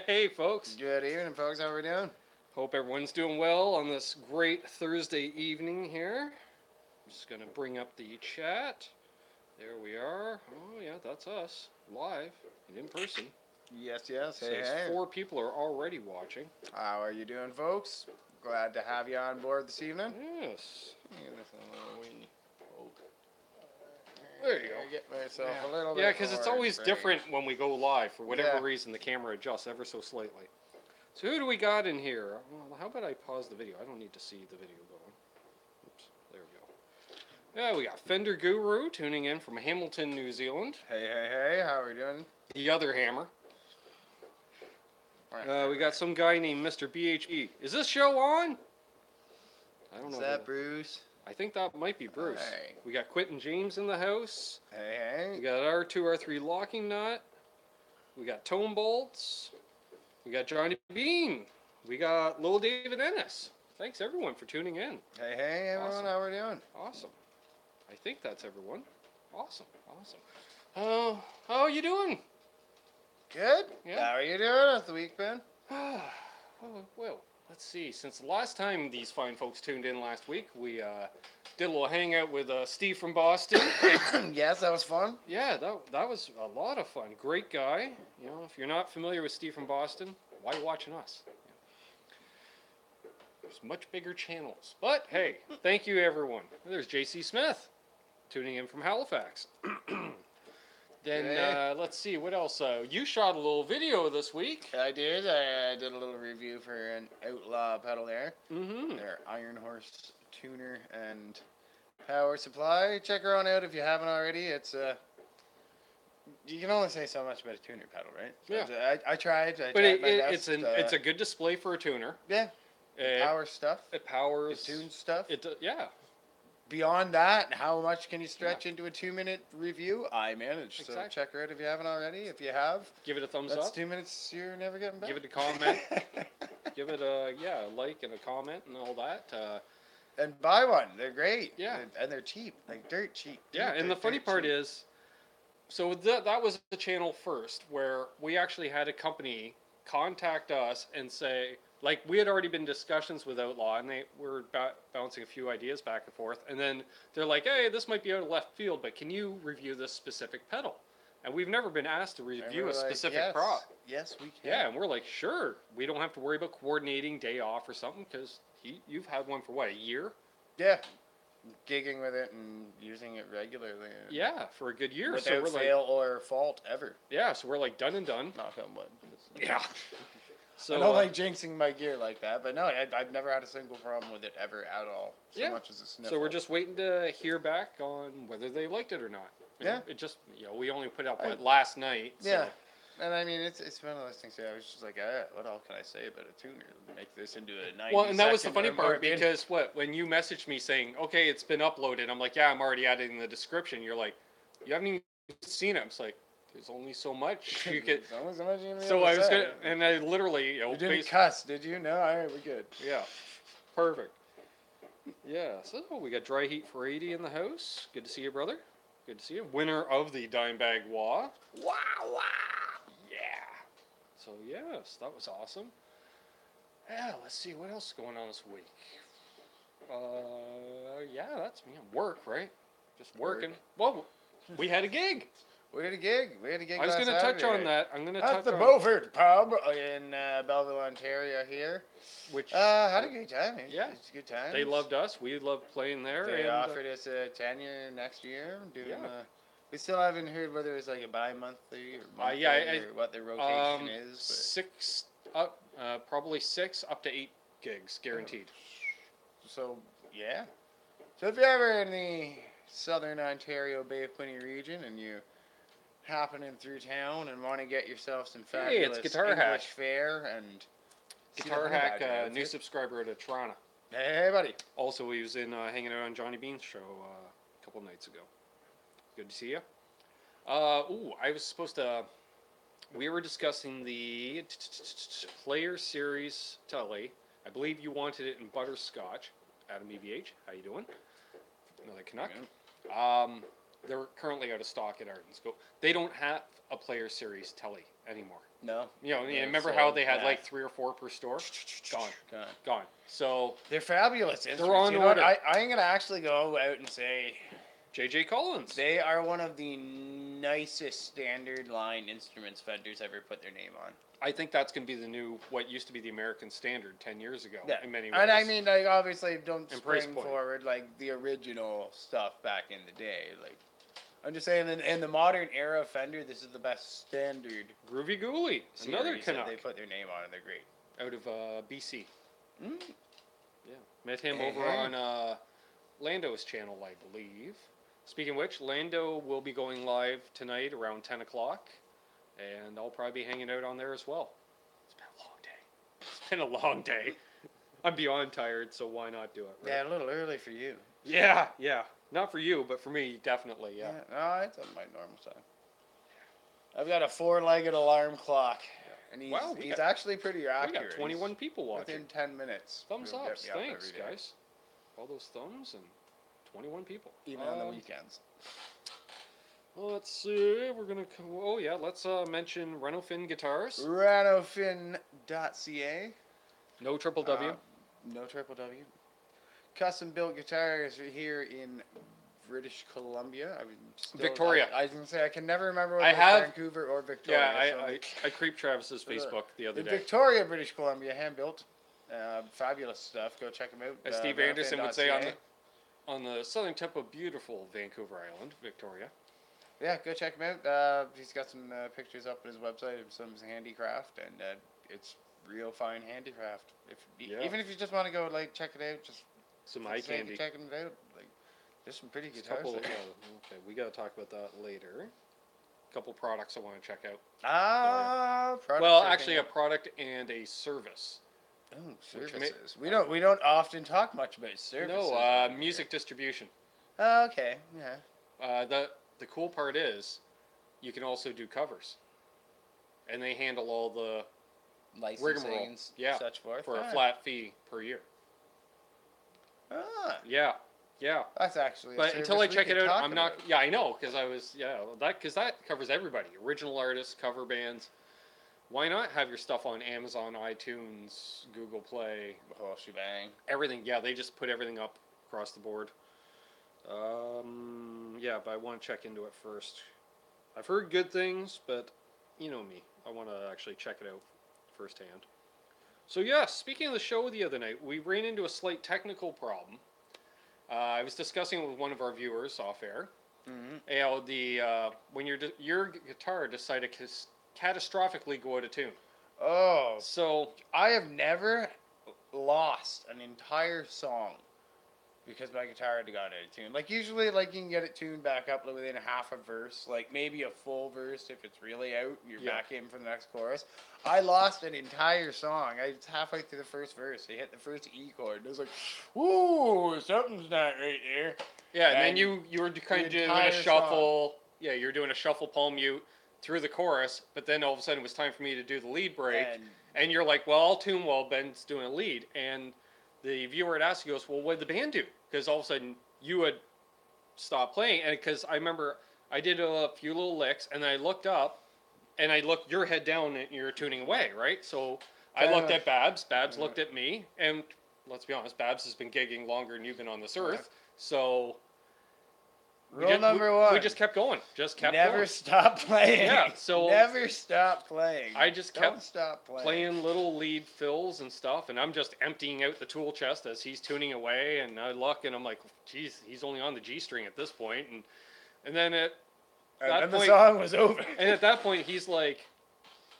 Hey folks. Good evening, folks. How we doing? Hope everyone's doing well on this great Thursday evening here. I'm just going to bring up the chat. There we are. Oh yeah, that's us. Live and in person. Yes, yes. So Hey. 4 people are already watching. How are you doing, folks? Glad to have you on board this evening. Yes. There you go. Get myself a little bit. Yeah, because it's always frame. different when we go live. For whatever reason, the camera adjusts ever so slightly. So who do we got in here? Well, how about I pause the video? I don't need to see the video going. Oops, there we go. Yeah, we got Fender Guru tuning in from Hamilton, New Zealand. Hey. How are we doing? The other hammer. We got some guy named Mr. BHE. Is this show on? I don't know. Is that Bruce? I think that might be Bruce. Hey. We got Quentin James in the house. Hey. We got R2, R3 locking nut. We got tone bolts. We got Johnny Beane. We got Lil David Ennis. Thanks everyone for tuning in. Hey, everyone. Awesome. How we doing? Awesome. I think that's everyone. Awesome. How are you doing? Good. Yeah. How are you doing? How's the week been? Well, let's see. Since the last time these fine folks tuned in last week, we did a little hangout with Steve from Boston. Yes, that was fun. Yeah, that was a lot of fun. Great guy. You know, if you're not familiar with Steve from Boston, why are you watching us? There's much bigger channels. But hey, thank you everyone. There's JC Smith tuning in from Halifax. Then let's see what else. You shot a little video this week. I did. I did a little review for an Outlaw pedal there. Mm-hmm. Their Iron Horse tuner and power supply. Check her on out if you haven't already. It's you can only say so much about a tuner pedal, right? So Yeah. I tried. But it's a good display for a tuner. Yeah. Power stuff. It powers. It tunes stuff. Yeah. Beyond that, how much can you stretch into a 2-minute review? I managed. Exactly. So check her out if you haven't already. If you have, Give it a thumbs that's up. 2 minutes you're never getting back. Give it a comment. Give it a like and a comment and all that. And buy one. They're great. Yeah. And they're cheap. Like dirt cheap. Yeah, and the funny part is, so that was the channel first, where we actually had a company contact us and say, like, we had already been discussions with Outlaw, and they were bouncing a few ideas back and forth, and then they're like, hey, this might be out of left field, but can you review this specific pedal? And we've never been asked to review a specific prop. Yes, we can. Yeah, and we're like, sure, we don't have to worry about coordinating day off or something, because you've had one for what, a year? Yeah. Gigging with it and using it regularly. Yeah, for a good year. Without fail or fault ever. Yeah, so we're like done and done. Knock on wood. Yeah. So I don't like jinxing my gear like that, but no, I've never had a single problem with it ever at all. So much as a sniffle. So we're just waiting to hear back on whether they liked it or not. It just, we only put up last night. So. Yeah. And I mean, it's one of those things. I was just like, what else can I say about a tuner? Make this into a 90 Well, and that was the funny part because when you messaged me saying, okay, it's been uploaded, I'm like, yeah, I'm already adding the description. You're like, you haven't even seen it. I'm like, there's only so much you could. So I was gonna, and I literally, you didn't cuss, did you? No, all right, we're good. Yeah, perfect. Yeah, so we got Dry Heat 480 in the house. Good to see you, brother. Good to see you. Winner of the Dime Bag Wah. Wow. Yeah. So yes, that was awesome. Yeah, let's see what else is going on this week. Yeah, that's me. Work, right? Just working. Well, we had a gig. We had a gig. I was going to touch on that. I'm going to touch on at the Beaufort Pub in Belleville, Ontario here. Which had a good time. Yeah. It's a good time. They loved us. We loved playing there. They offered us a tenure next year. We still haven't heard whether it's like a bi-monthly or monthly or what the rotation is. But. Probably 6 up to 8 gigs guaranteed. So, yeah. So if you're ever in the southern Ontario Bay of Quinte region and you happening through town and want to get yourself some fabulous it's Guitar English Hack. fare and Guitar Hack, new subscriber to Toronto. Hey, buddy. Also, he was in hanging out on Johnny Bean's show a couple nights ago. Good to see you. I was supposed to. We were discussing the Player Series Telly. I believe you wanted it in butterscotch. Adam EVH, how you doing? Another Canuck. They're currently out of stock at Art and Scope. They don't have a Player Series Telly anymore. No. You know, remember how they had like 3 or 4 per store? Gone. So they're fabulous instruments. they're on you know order. I'm gonna actually go out and say J.J. Collins. they are one of the nicest standard line instruments Fender's ever put their name on. I think that's going to be the new, what used to be the American standard 10 years ago. Yeah. In many ways. And I mean, like, obviously, don't And price spring point. forward like the original stuff back in the day. Like, I'm just saying, in the modern era of Fender, this is the best standard. Groovy Ghoulie, another series that Canuck they put their name on, and they're great. out of BC. Mm. Yeah, met him Hey, over hey. on Lando's channel, I believe. Speaking of which, Lando will be going live tonight around 10 o'clock, and I'll probably be hanging out on there as well. It's been a long day. It's been a long day. I'm beyond tired, so why not do it? Right? Yeah, a little early for you. Yeah. Not for you, but for me, definitely, yeah. No, it's on my normal time. I've got a 4-legged alarm clock, and he's actually pretty accurate. We got 21 people watching. Within 10 minutes. Thumbs He'll up. get me up Thanks, every day. guys. All those thumbs and 21 people. Even on the weekends. Well, let's see. We're going to... Oh, yeah. Let's mention Renofin Guitars. renofin.ca. No triple W. No triple W. Custom built guitars here in British Columbia. Victoria. I was going to say, I can never remember whether I it's have- Vancouver or Victoria. Yeah, I creeped Travis's Facebook the other in day. Victoria, British Columbia, hand built. Fabulous stuff. Go check them out. As Steve Andersen would say, on the southern tip of beautiful Vancouver Island, Victoria. Yeah, go check him out. He's got some pictures up on his website of some handicraft, and it's real fine handicraft. Even if you just want to go check it out, just Some for eye the sake of candy. checking it out. There's some pretty There's a guitars. couple, there. okay, we got to talk about that later. Couple products I want to check out. Product Well, checking actually, a out. product and a service. Oh, which services. We don't often talk much about services. No, music distribution. Oh, okay. Yeah. The cool part is, you can also do covers, and they handle all the rigmarole. Licensing, Yeah, such forth. for a flat fee per year. Ah, Yeah. that's actually. But a until I service we check can it out, talk I'm not. about. Yeah, I know, because I was. Yeah, that covers everybody. Original artists, cover bands. Why not have your stuff on Amazon, iTunes, Google Play, The whole shebang. everything? Yeah, they just put everything up across the board. Yeah, but I want to check into it first. I've heard good things, but you know me. I want to actually check it out firsthand. So yeah, speaking of the show the other night, we ran into a slight technical problem. I was discussing it with one of our viewers off air. Mm-hmm. You know, when your guitar decided to catastrophically go out of tune. Oh, So I have never lost an entire song because my guitar had got out of tune. Usually, you can get it tuned back up within a half a verse, maybe a full verse if it's really out. You're back in for the next chorus. I lost an entire song. I was halfway through the first verse. I hit the first E chord. And it was like, "Ooh, something's not right there." yeah, and then And you were kind of doing entire a shuffle. Yeah, you're doing a shuffle palm mute through the chorus, but then all of a sudden it was time for me to do the lead break, and you're like, "Well, I'll tune while Ben's doing a lead," and the viewer had asked, he goes, "Well, what did the band do?" Because all of a sudden you had stopped playing, and because I remember I did a few little licks, and I looked up, and I looked your head down, and you're tuning away, right? So I looked at Babs. Babs looked at me, and let's be honest, Babs has been gigging longer than you've been on this earth, so. Rule number one. We just kept going. Never going. stop playing. Yeah, so never stop playing. I just kept Don't stop playing. playing little lead fills and stuff, and I'm just emptying out the tool chest as he's tuning away, and I look and I'm like, geez, he's only on the G string at this point, and then at that the point, song was over. and at that point he's like,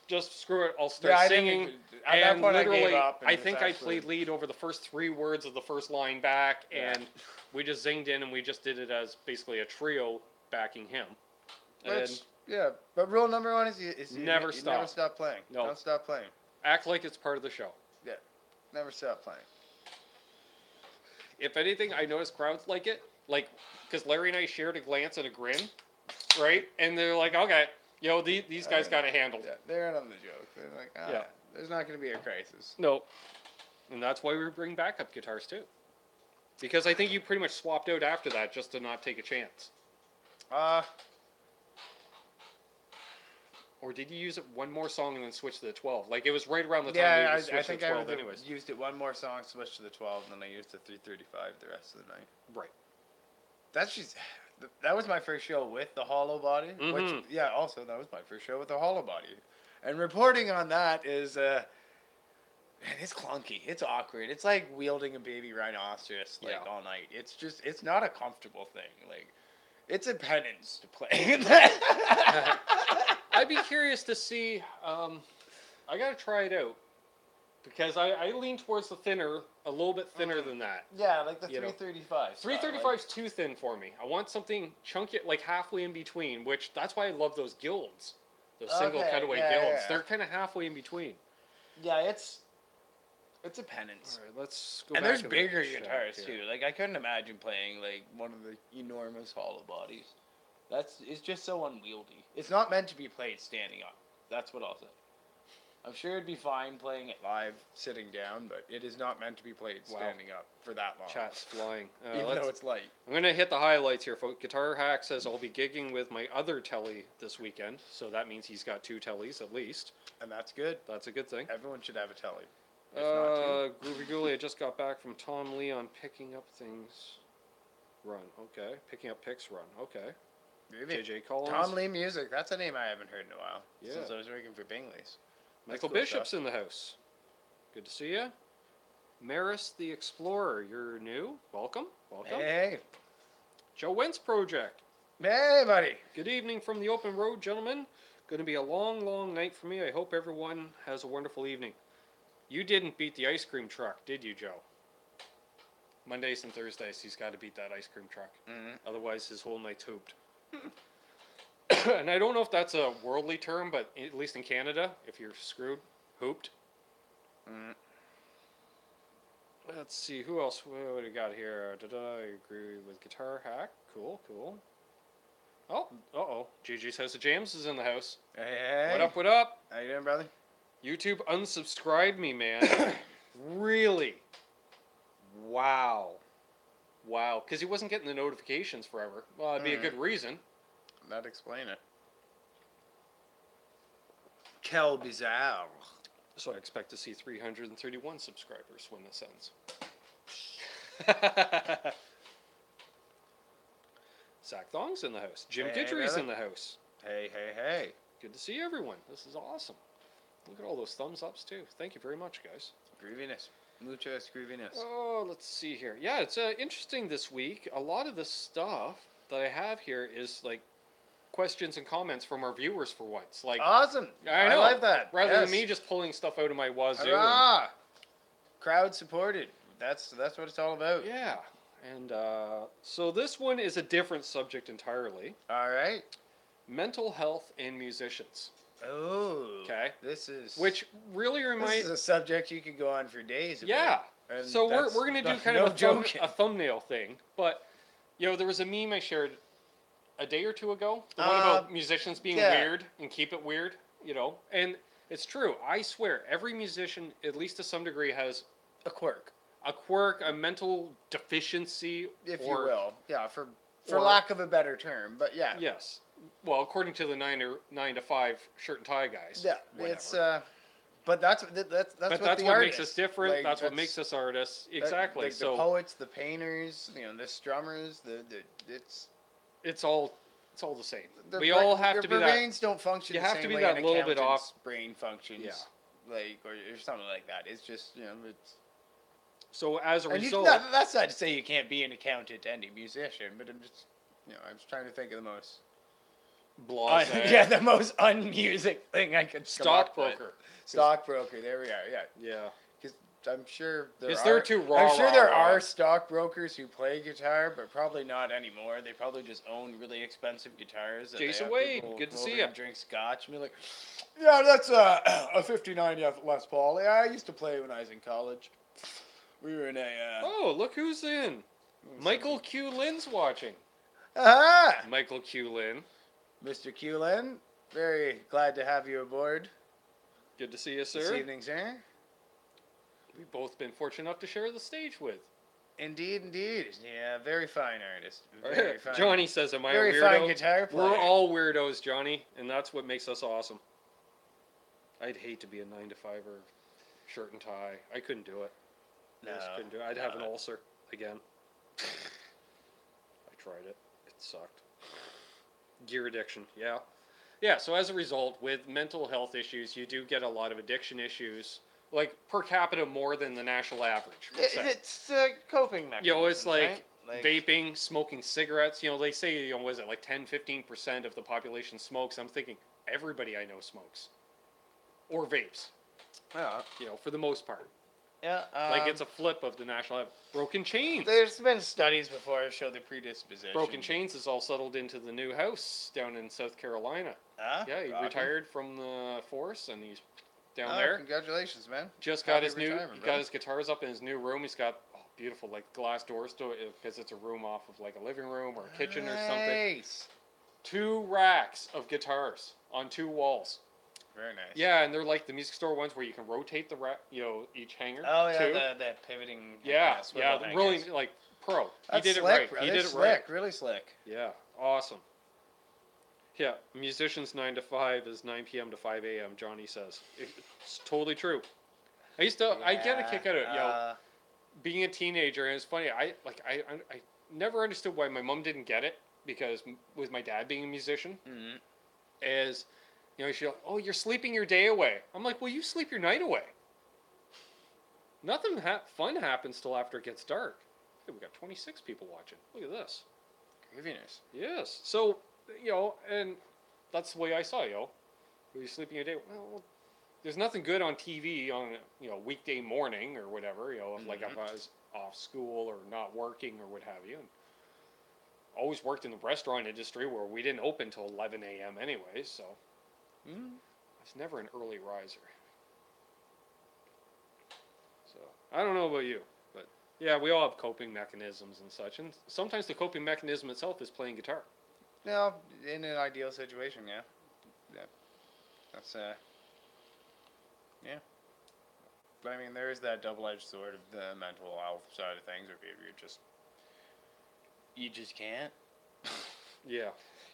just screw it, I'll start singing. At that And point, literally, I gave up. I think I played lead over the first 3 words of the first line back, and we just zinged in, and we just did it as basically a trio backing him. But rule number one is you Never never stop. stop playing. No. Don't stop playing. Act like it's part of the show. Never stop playing. if anything, I notice crowds like it. Like, because Larry and I shared a glance and a grin, right? And they're like, okay, these guys got it handled. Yeah, they're in on the joke. They're like, Yeah. there's not going to be a crisis. No. And that's why we bring backup guitars, too. Because I think you pretty much swapped out after that just to not take a chance. Or did you use it one more song and then switch to the 12? Like, it was right around the time we switched to the 12 anyways. Used it one more song, switched to the 12, and then I used the 335 the rest of the night. Right. That was my first show with the hollow body. Mm-hmm. Which, also that was my first show with the hollow body. And reporting on that is, man, it's clunky. It's awkward. It's like wielding a baby rhinoceros all night. It's not a comfortable thing. Like, it's a penance to play. I'd be curious to see. I gotta try it out because I lean towards the thinner, a little bit thinner than that. Yeah, like the 335. 335 is too thin for me. I want something chunky, like halfway in between. Which that's why I love those guilds, those single cutaway guilds. Yeah. They're kind of halfway in between. Yeah, it's a penance. All right, let's go. And back there's to bigger the guitars check too. here. Like I couldn't imagine playing like one of the enormous hollow bodies. It's just so unwieldy. It's not meant to be played standing up. That's what I'll say. I'm sure it'd be fine playing it live sitting down, but it is not meant to be played standing up for that long. Chat's flying. Even though it's light. I'm going to hit the highlights here, folks. Guitar Hack says I'll be gigging with my other telly this weekend, so that means he's got 2 tellies at least. And that's good. That's a good thing. Everyone should have a telly. If not two. Groovy Ghoulie, I just got back from Tom Lee on Picking Up Things Run. Okay. Picking Up Picks Run. Okay. Maybe. JJ Collins. Tom Lee Music. That's a name I haven't heard in a while. Yeah. Since I was working for Bingley's. Michael cool Bishop's stuff. in the house. Good to see you. Maris the Explorer, you're new. Welcome. Welcome. Hey. Joe Wentz Project. Hey, buddy. Good evening from the open road, gentlemen. Going to be a long, long night for me. I hope everyone has a wonderful evening. You didn't beat the ice cream truck, did you, Joe? Mondays and Thursdays, he's got to beat that ice cream truck. Mm-hmm. Otherwise, his whole night's hooped. And I don't know if that's a worldly term, but at least in Canada, if you're screwed, hooped. Mm. Let's see, who else? What do we got here? I agree with Guitar Hack. Cool, cool. Oh, uh-oh. GG says the James is in the house. Hey. What up, what up? How you doing, brother? YouTube unsubscribed me, man. Really? Wow. Wow. Because he wasn't getting the notifications forever. Well, that'd be a good reason. That'd explain it. Quel bizarre. So I expect to see 331 subscribers when this ends. Zach Thong's in the house. Jim Hey, Guidry's brother. in the house. Hey, hey, hey. Good to see everyone. This is awesome. Look at all those thumbs ups, too. Thank you very much, guys. Grooviness. Mucho grooviness. Oh, let's see here. Yeah, it's interesting this week. A lot of the stuff that I have here is like questions and comments from our viewers for once. Like, Awesome. I know. like that. Rather than me just pulling stuff out of my wazoo. Hurrah! Crowd supported. That's what it's all about. Yeah. And so this one is a different subject entirely. All right. Mental health in musicians. Oh. Okay. Which really This reminds... is a subject you could go on for days about. Yeah. And So we're going to do kind of joking. a thumbnail thing. But, there was a meme I shared a day or two ago. The one about musicians being weird and keep it weird, And it's true. I swear, every musician, at least to some degree, has a quirk. A mental deficiency. If you will. Yeah, for lack of a better term. But yeah. Yes. Well, according to the 9 to 5 shirt and tie guys. Yeah, whatever. it's but that's what artists. makes us different. Like, that's what makes us artists. Exactly. Like the poets, the painters, the strummers, it's all the same. Their We all have to be that. brains don't function. You the have same to be way that an little bit accountant's off. brain functions. Yeah. Like or something like that. It's just it's. So as a And result, that's not to say you can't be an accountant and a musician, but I'm just I'm just trying to think of the most. blasé. The most unmusic thing I could. Stockbroker. Stockbroker. There we are. Yeah. Yeah. Because I'm sure they're too raw. I'm sure there are stockbrokers who play guitar, but probably not anymore. They probably just own really expensive guitars. And Jason they have Wade, people good to go see over ya. and drink scotch and be like, yeah, that's a '59 Les Paul. Yeah, I used to play when I was in college. We were in a. Oh, look who's in. Michael Q. Lynn's watching. Aha! Michael Q. Lynn. Mr. Q. Lynn, very glad to have you aboard Good to see you, this sir. evening, sir. We've both been fortunate enough to share the stage with. Indeed, indeed. Yeah, very fine artist. Very fine. Johnny says, am I a Very weirdo? fine guitar player. We're all weirdos, Johnny, and that's what makes us awesome. I'd hate to be a 9-to-5er shirt and tie. I couldn't do it. I just couldn't do it. I'd have an ulcer again. I tried it. It sucked. Gear addiction, yeah. Yeah, so as a result, with mental health issues, you do get a lot of addiction issues, like per capita more than the national average. It's coping mechanism. You know, it's right? like vaping, smoking cigarettes. You know, they say, you know, was it like 10-15% of the population smokes? I'm thinking everybody I know smokes. Or vapes. Yeah. You know, for the most part. Yeah. Like it's a flip of the national average. Broken Chains. There's been studies before that show the predisposition. Broken Chains is all settled into the new house down in South Carolina. Yeah, he retired from the force and he's down there. Congratulations, man. Just got his got his guitars up in his new room. He's got beautiful like glass doors to it because it's a room off of like a living room or a kitchen or something. Nice. 2 racks of guitars on 2 walls. Very nice. Yeah, and they're like the music store ones where you can rotate the rack, you know, each hanger. Oh yeah, too. the pivoting. Yeah, swivel yeah, hangers. really like pro. That's he did slick, it right. brother. He did it slick, right. Really slick. Yeah, awesome. Yeah, musicians 9 to 5 is 9 p.m. to 5 a.m. Johnny says it's totally true. I get a kick out of it, you know, being a teenager, and it's funny. I never understood why my mom didn't get it because with my dad being a musician, is, you know, she's like, oh, you're sleeping your day away. I'm like, well, you sleep your night away. Nothing fun happens till after it gets dark. Hey, we got 26 people watching. Look at this. Groovyness. Yes. So, you know, and that's the way I saw, you know. Were you sleeping your day? Well, there's nothing good on TV on, you know, weekday morning or whatever, you know, like if I was off school or not working or what have you. And always worked in the restaurant industry where we didn't open till 11 a.m. anyways, so I was never an early riser. So, I don't know about you, but yeah, we all have coping mechanisms and such, and sometimes the coping mechanism itself is playing guitar. No, in an ideal situation, yeah. That's yeah. But I mean, there is that double-edged sword of the mental health side of things, where you just can't. Yeah.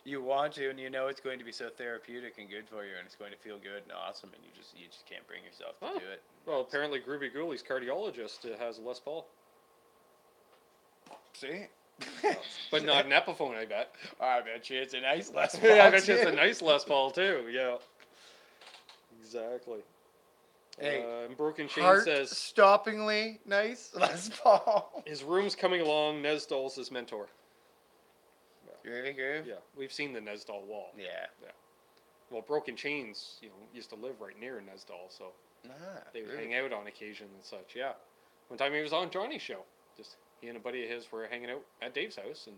You want to, and you know it's going to be so therapeutic and good for you, and it's going to feel good and awesome, and you just can't bring yourself to do it. Well, apparently Groovy Ghoulies cardiologist has a Les Paul. See? But not an Epiphone, I bet. I bet you it's a nice Les Paul. Yeah, I bet you it's a nice Les Paul too. Yeah. Exactly. Hey, and Broken Chain says stoppingly nice Les Paul. His room's coming along. Nesdall's his mentor. Really good. Yeah, we've seen the Nesdall wall. Yeah. Well, Broken Chains, you know, used to live right near Nesdall, so they would hang out on occasion and such. Yeah. One time he was on Johnny's show. Just he and a buddy of his were hanging out at Dave's house and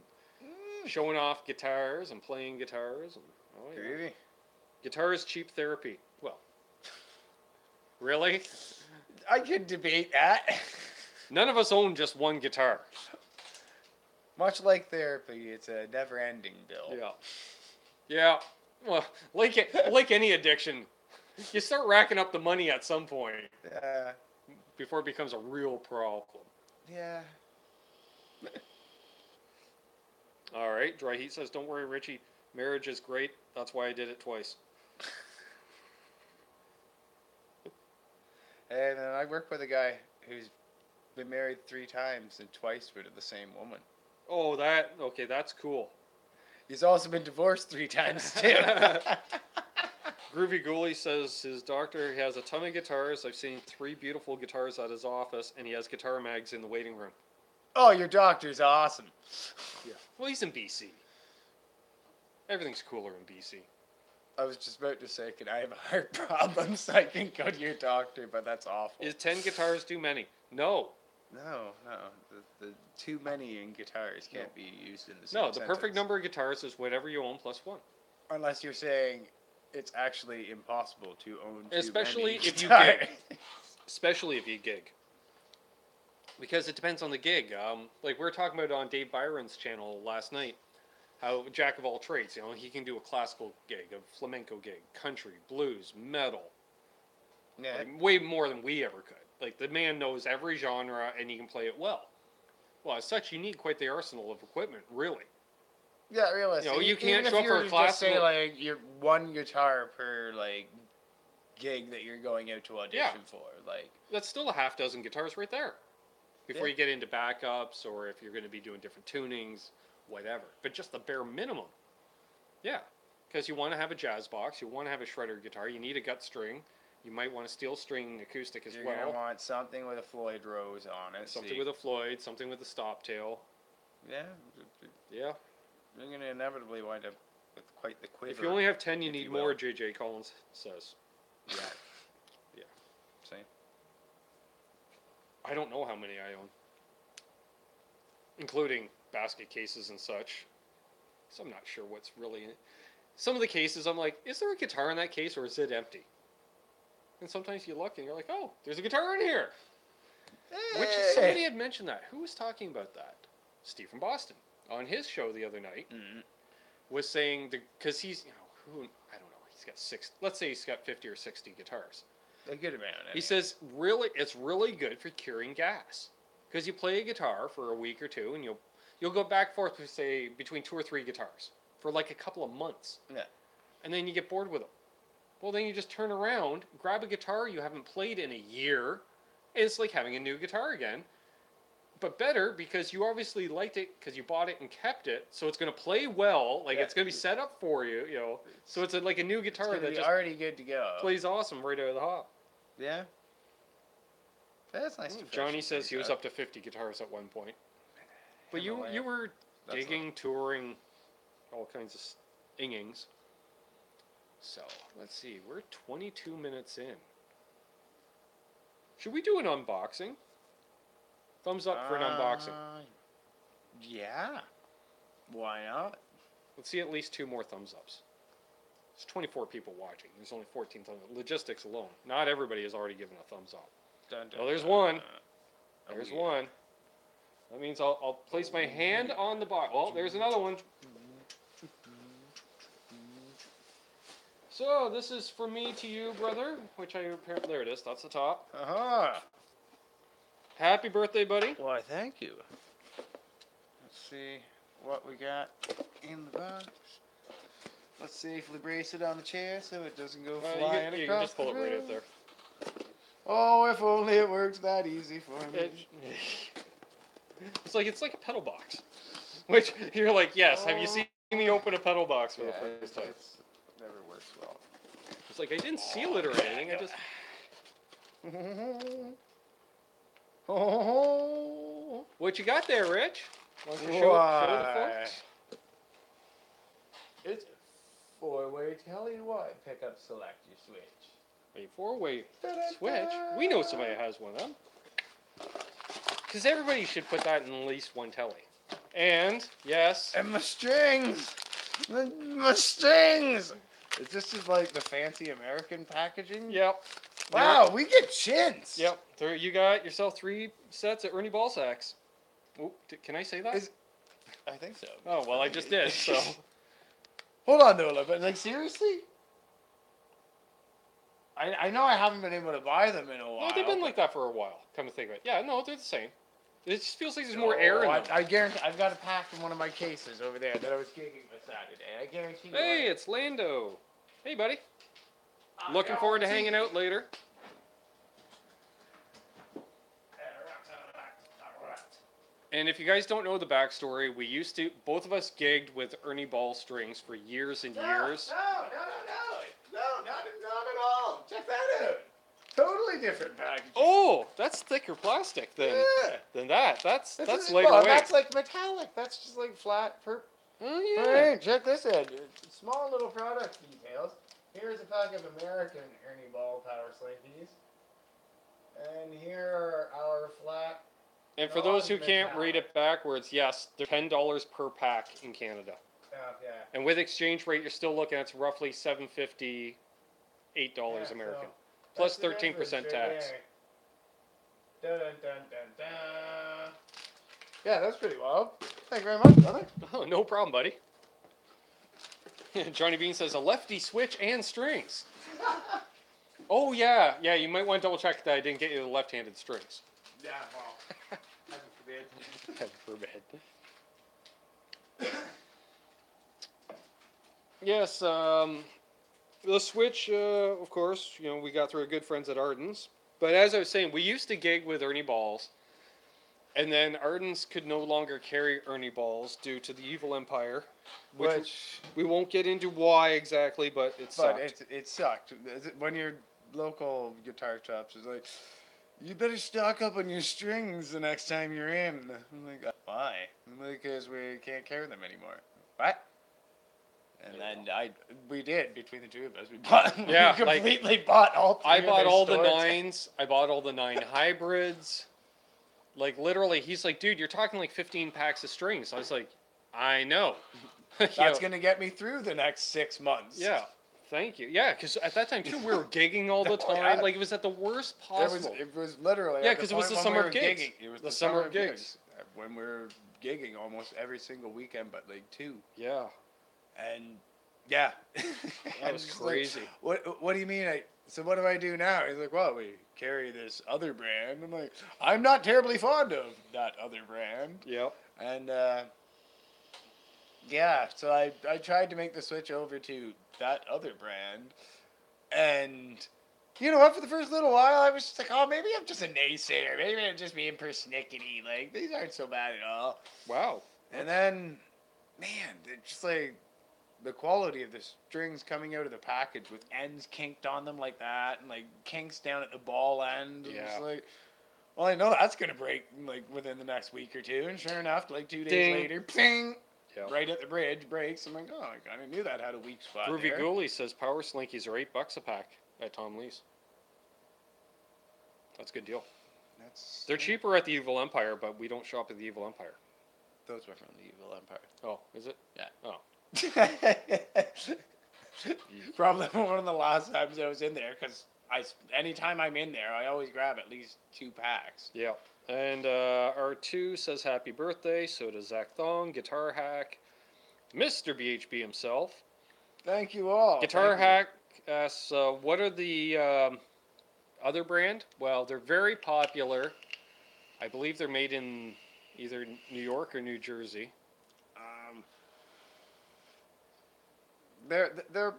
showing off guitars and playing guitars. And, Groovy. Guitar is cheap therapy. Well, really? I could debate that. None of us own just one guitar. Much like therapy, it's a never-ending bill. Yeah. Yeah. Well, like any addiction, you start racking up the money at some point before it becomes a real problem. Yeah. All right. Dry Heat says, don't worry, Richie. Marriage is great. That's why I did it twice. And I work with a guy who's been married 3 times and twice with the same woman. Oh, okay, that's cool. He's also been divorced 3 times, too. Groovy Ghoulie says his doctor has a ton of guitars. I've seen 3 beautiful guitars at his office, and he has guitar mags in the waiting room. Oh, your doctor's awesome. Yeah. Well, he's in BC. Everything's cooler in BC. I was just about to say, can I have a heart problem so I can go to your doctor, but that's awful. Is 10 guitars too many? No. No. The too many in guitars can't be used in the same No, the perfect sentence. number of guitars is whatever you own plus 1. Unless you're saying it's actually impossible to own too Especially many if you guitars. gig. Especially if you gig. Because it depends on the gig. Like we were talking about on Dave Byron's channel last night, how jack of all trades. You know, he can do a classical gig, a flamenco gig, country, blues, metal, Yeah. like, way more than we ever could. Like the man knows every genre and he can play it well. Well, as such, you need quite the arsenal of equipment, really. Yeah, realistic. You know, you can't Even show if up you for were a to class. just say like you're one guitar per like gig that you're going out to audition for, like That's still a half dozen guitars right there. Before Yeah. you get into backups or if you're going to be doing different tunings, whatever. But just the bare minimum. Yeah. Because you want to have a jazz box, you want to have a shredder guitar, you need a gut string. You might want a steel string acoustic as you're well. gonna want something with a Floyd Rose on it. Something with a Floyd, something with a stop tail. Yeah. Yeah. You're gonna inevitably wind up with quite the quiver. If you only have 10, you if need you more, will. JJ Collins says. Yeah. Yeah. Same. I don't know how many I own, including basket cases and such. So I'm not sure what's really in it. Some of the cases, I'm like, is there a guitar in that case or is it empty? And sometimes you look and you're like, oh, there's a guitar in here. Which somebody had mentioned that. Who was talking about that? Steve from Boston on his show the other night was saying because he's who I don't know, he's got let's say he's got 50 or 60 guitars. A good amount. He says it's really good for curing gas because you play a guitar for a week or two and you'll go back and forth with say between 2 or 3 guitars for like a couple of months. Yeah. And then you get bored with them. Well, then you just turn around, grab a guitar you haven't played in a year. It's like having a new guitar again, but better because you obviously liked it because you bought it and kept it, so it's going to play well. Like it's going to be set up for you, So it's like a new guitar that just already good to go. plays awesome right out of the hop. Yeah. That's nice. To Johnny says he was up to 50 guitars at one point. But you were gigging, touring, all kinds of ingings. So let's see, we're 22 minutes in. Should we do an unboxing? Thumbs up for an unboxing. Yeah. Why not? Let's see at least 2 more thumbs ups. There's 24 people watching. There's only 14 thumbs up. Logistics alone. Not everybody has already given a thumbs up. Oh, there's one. There's one. That means I'll place my hand on the box. Oh, there's another one. So, this is from me to you, brother, which I apparently, there it is, that's the top. Happy birthday, buddy. Why, thank you. Let's see what we got in the box. Let's safely brace it on the chair so it doesn't go flying you across can just pull it right out there. Oh, if only it works that easy for me. It's like a pedal box. Which, you're like, yes, have you seen me open a pedal box for the first time? Never works well. It's like, I didn't seal it or anything, I just... What you got there, Rich? Why don't you show the folks? It's a 4-way tele-wide pickup select your switch. A 4-way switch? We know somebody that has one of them. Because everybody should put that in at least one telly. And, yes... And my strings! My strings! Is this just like the fancy American packaging? Yep. Wow, we get chins! Yep. There, you got yourself 3 sets of Ernie Ballsacks. Oop, can I say that? I think so. Oh, well, I just did, so... Hold on, though, but like, seriously? I know I haven't been able to buy them in a while. No, they've been like that for a while, come to think of it. Yeah, no, they're the same. It just feels like there's more air in them. I guarantee, I've got a pack in one of my cases over there that I was gigging with Saturday. I guarantee you. Hey, it's Lando. Hey, buddy. Looking forward to hanging out later. And if you guys don't know the backstory, we used to, both of us gigged with Ernie Ball strings for years and years. No, not at all. Check that out. Totally different packaging. Oh, that's thicker plastic than that. That's lighter weight. That's like metallic. That's just like flat. Oh yeah. Hey, check this out, dude. Small little product details. Here's a pack of American Ernie Ball power slinkies. And here are our flat. And for those who can't read it backwards, yes, they're $10 per pack in Canada. Yeah. And with exchange rate, you're still looking at roughly $7.50, $8 American. So Plus 13% tax. Dun, dun, dun, dun. Yeah, that's pretty wild. Thank you very much, brother. Oh, no problem, buddy. Johnny Bean says a lefty switch and strings. Oh yeah, yeah. You might want to double check that I didn't get you the left-handed strings. Yeah, well, heaven forbid. Heaven forbid. Yes, the Switch, of course, we got through our good friends at Arden's. But as I was saying, we used to gig with Ernie Balls, and then Arden's could no longer carry Ernie Balls due to the evil empire, which we won't get into why exactly, but it sucked. It sucked. When your local guitar shops is like, you better stock up on your strings the next time you're in. I'm like, why? Because we can't carry them anymore. What? And then we did between the two of us. We bought. Yeah, we completely bought all. Three I bought all stores. the 9s. I bought all the 9 hybrids. Like literally, he's like, dude, you're talking like 15 packs of strings. I was like, I know. That's gonna get me through the next 6 months. Yeah. Thank you. Yeah, because at that time too, we were gigging all the time. Yeah. Like it was at the worst possible. It was literally. Yeah, because it was the summer of gigs. Gigging. It was the summer of gigs. When we were gigging almost every single weekend, but like 2. Yeah. And yeah, that was crazy. Like, what do you mean? So what do I do now? He's like, well, we carry this other brand. I'm like, I'm not terribly fond of that other brand. Yep. And yeah, so I tried to make the switch over to that other brand, and you know what? For the first little while, I was just like, oh, maybe I'm just a naysayer. Maybe I'm just being persnickety. Like these aren't so bad at all. Wow. And then, man, it's just like. The quality of the strings coming out of the package with ends kinked on them like that, and like kinks down at the ball end. Yeah. It's like, well, I know that's gonna break like within the next week or two, and sure enough, like 2 days Ding. later, ping, Yep. right at the bridge breaks. I'm like, oh, I kind of knew that had a weak spot. Groovy there. Ghoulie says Power Slinkies are $8 a pack at Tom Lee's. That's a good deal. They're cheaper at the Evil Empire, but we don't shop at the Evil Empire. Those were from the Evil Empire. Oh, is it? Yeah. Oh. Probably one of the last times I was in there, because anytime I'm in there, I always grab at least 2 packs. Yeah. And R2 says happy birthday. So does Zach Thong, Guitar Hack, Mr. BHB himself. Thank you all. Guitar Hack asks, what are the other brand? Well, they're very popular. I believe they're made in either New York or New Jersey. They're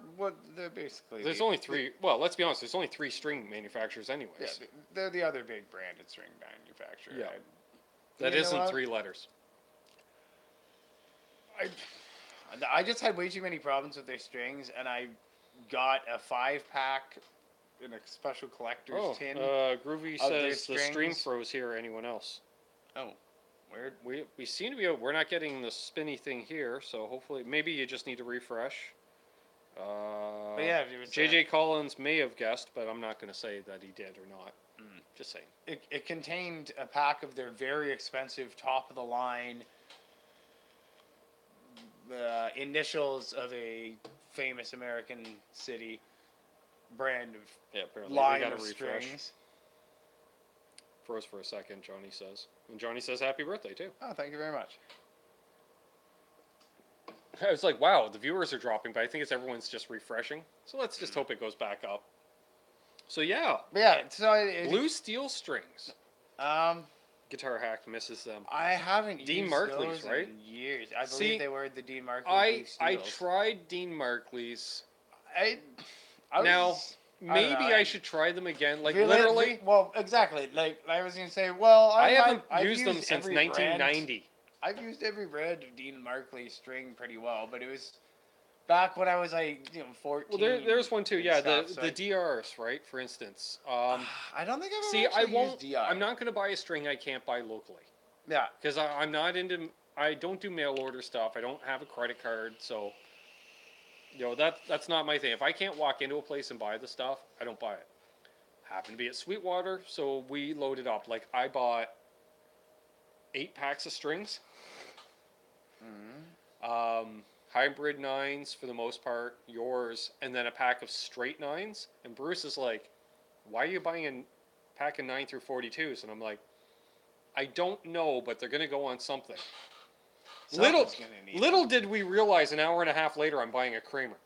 basically. There's only 3. Well, let's be honest. There's only 3 string manufacturers, anyways. Yeah, they're the other big branded string manufacturer. Yeah. That isn't 3 letters. I just had way too many problems with their strings, and I got a 5-pack in a special collector's tin. Groovy says the stream froze here. Anyone else? Oh, weird. We seem to be. We're not getting the spinny thing here, so hopefully, maybe you just need to refresh. But yeah, JJ Collins may have guessed, but I'm not going to say that he did or not. Just saying. It contained a pack of their very expensive, top of the line, initials of a famous American city brand of line of strings. Froze for a second, Johnny says. And Johnny says happy birthday, too. Oh, thank you very much. I was like, wow, the viewers are dropping, but I think it's everyone's just refreshing. So let's just hope it goes back up. So yeah. Yeah, so Blue steel strings. Guitar Hack misses them. I haven't Dean used Markley's, those right? in years. I believe they were the Dean Markley Blue I Steels. tried Dean Markley's. Now, maybe I should try them again. Like really, literally. Well, exactly. Like I was gonna say. Well, I haven't I've used them since 1990. I've used every brand of Dean Markley string pretty well, but it was back when I was like 14. Well, there's one too. Yeah, stuff, the DRs, right? For instance. I don't think I've used DR. I'm not going to buy a string I can't buy locally. Yeah. Because I'm not into. I don't do mail order stuff. I don't have a credit card, so. That's not my thing. If I can't walk into a place and buy the stuff, I don't buy it. Happened to be at Sweetwater, so we loaded up. Like I bought 8 packs of strings. Hybrid 9s for the most part, yours, and then a pack of straight 9s. And Bruce is like, why are you buying a pack of 9 through 42s? And I'm like, I don't know, but they're going to go on something. Something's gonna need Little did we realize an hour and a half later I'm buying a Kramer.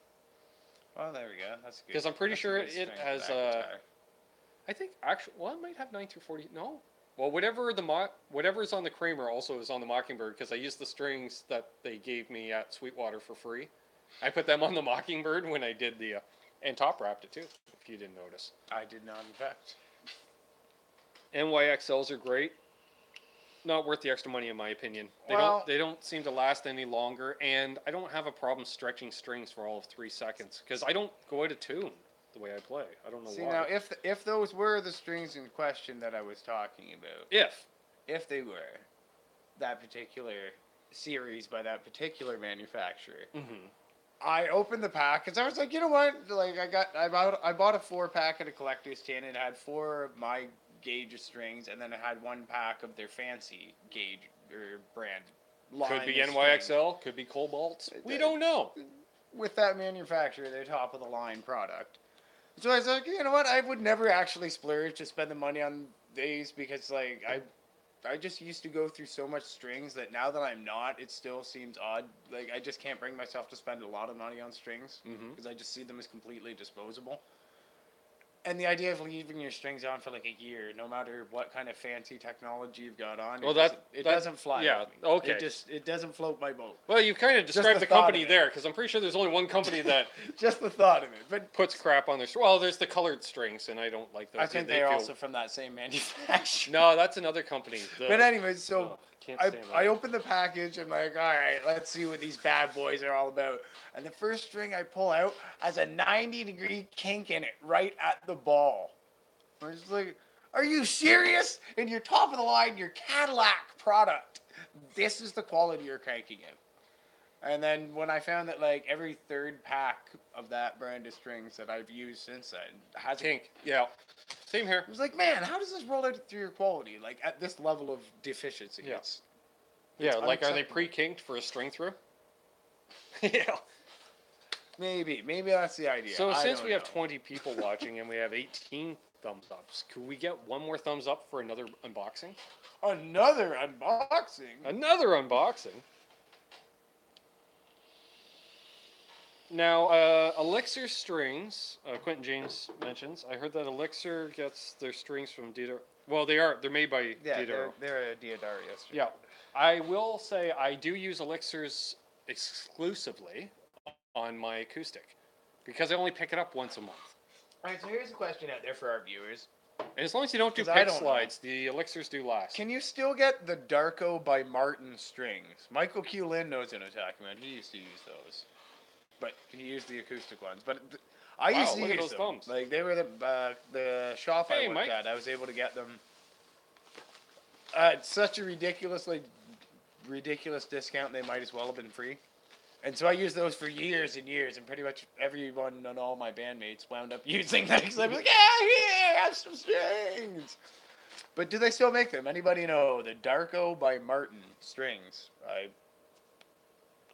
Well, there we go. That's good. Because I'm pretty That's a sure good it string has, for that guitar. I think actually, well, it might have 9 through 40. No. Well, whatever's on the Kramer also is on the Mockingbird because I used the strings that they gave me at Sweetwater for free. I put them on the Mockingbird when I did the, and top wrapped it too, if you didn't notice. I did not, in fact. NYXLs are great. Not worth the extra money in my opinion. They don't seem to last any longer, and I don't have a problem stretching strings for all of 3 seconds because I don't go out of tune the way I play. I don't know why. See, now, if those were the strings in question that I was talking about, if they were that particular series by that particular manufacturer, I opened the pack because I was like, you know what? Like, I bought a 4-pack at a collector's tin. It had 4 of my gauge of strings, and then it had 1 pack of their fancy gauge or brand line. Could be NYXL, could be Cobalt. We don't know. With that manufacturer, their top of the line product. So I was like, you know what? I would never actually splurge to spend the money on these because, like, I just used to go through so much strings that now that I'm not, it still seems odd. Like, I just can't bring myself to spend a lot of money on strings because I just see them as completely disposable. And the idea of leaving your strings on for like a year, no matter what kind of fancy technology you've got on, it doesn't fly. Yeah, with me. okay. It doesn't float my boat. Well, you kind of described the company there because I'm pretty sure there's only one company that just the thought of it, but puts crap on their. Well, there's the colored strings, and I don't like those. I think they're also from that same manufacturer. No, that's another company. But anyways, so I opened the package and like, all right, let's see what these bad boys are all about. And the first string I pull out has a 90-degree kink in it right at the ball. I was like, are you serious? And your top of the line, your Cadillac product. This is the quality you're cranking in. And then when I found that like every 3rd pack of that brand of strings that I've used since then has kink. Yeah. Same here. I was like, man, how does this roll out through your quality? Like at this level of deficiency. Yeah. It's like are they pre-kinked for a string through? Yeah. Maybe that's the idea. So since we have 20 people watching and we have 18 thumbs ups, could we get one more thumbs up for another unboxing? Another unboxing? Now, Elixir strings, Quentin James mentions. I heard that Elixir gets their strings from Diodoro. Well, they're made by Diodoro. They're a Diodoro, yes. Yeah. I will say I do use Elixirs exclusively on my acoustic because I only pick it up once a month. All right, so here's a question out there for our viewers. And as long as you don't do pick slides, the Elixirs do last. Can you still get the Darko by Martin strings? Michael Q. Lynn knows what I'm talking about. He used to use those. But he used the acoustic ones. But I used to use them. Thumbs. Like, they were the shop I worked at. I was able to get them at such a ridiculous discount, they might as well have been free. And so I used those for years and years, and pretty much everyone and all my bandmates wound up using them because I was like, yeah, here, have some strings. But do they still make them? Anybody know? The Darko by Martin strings.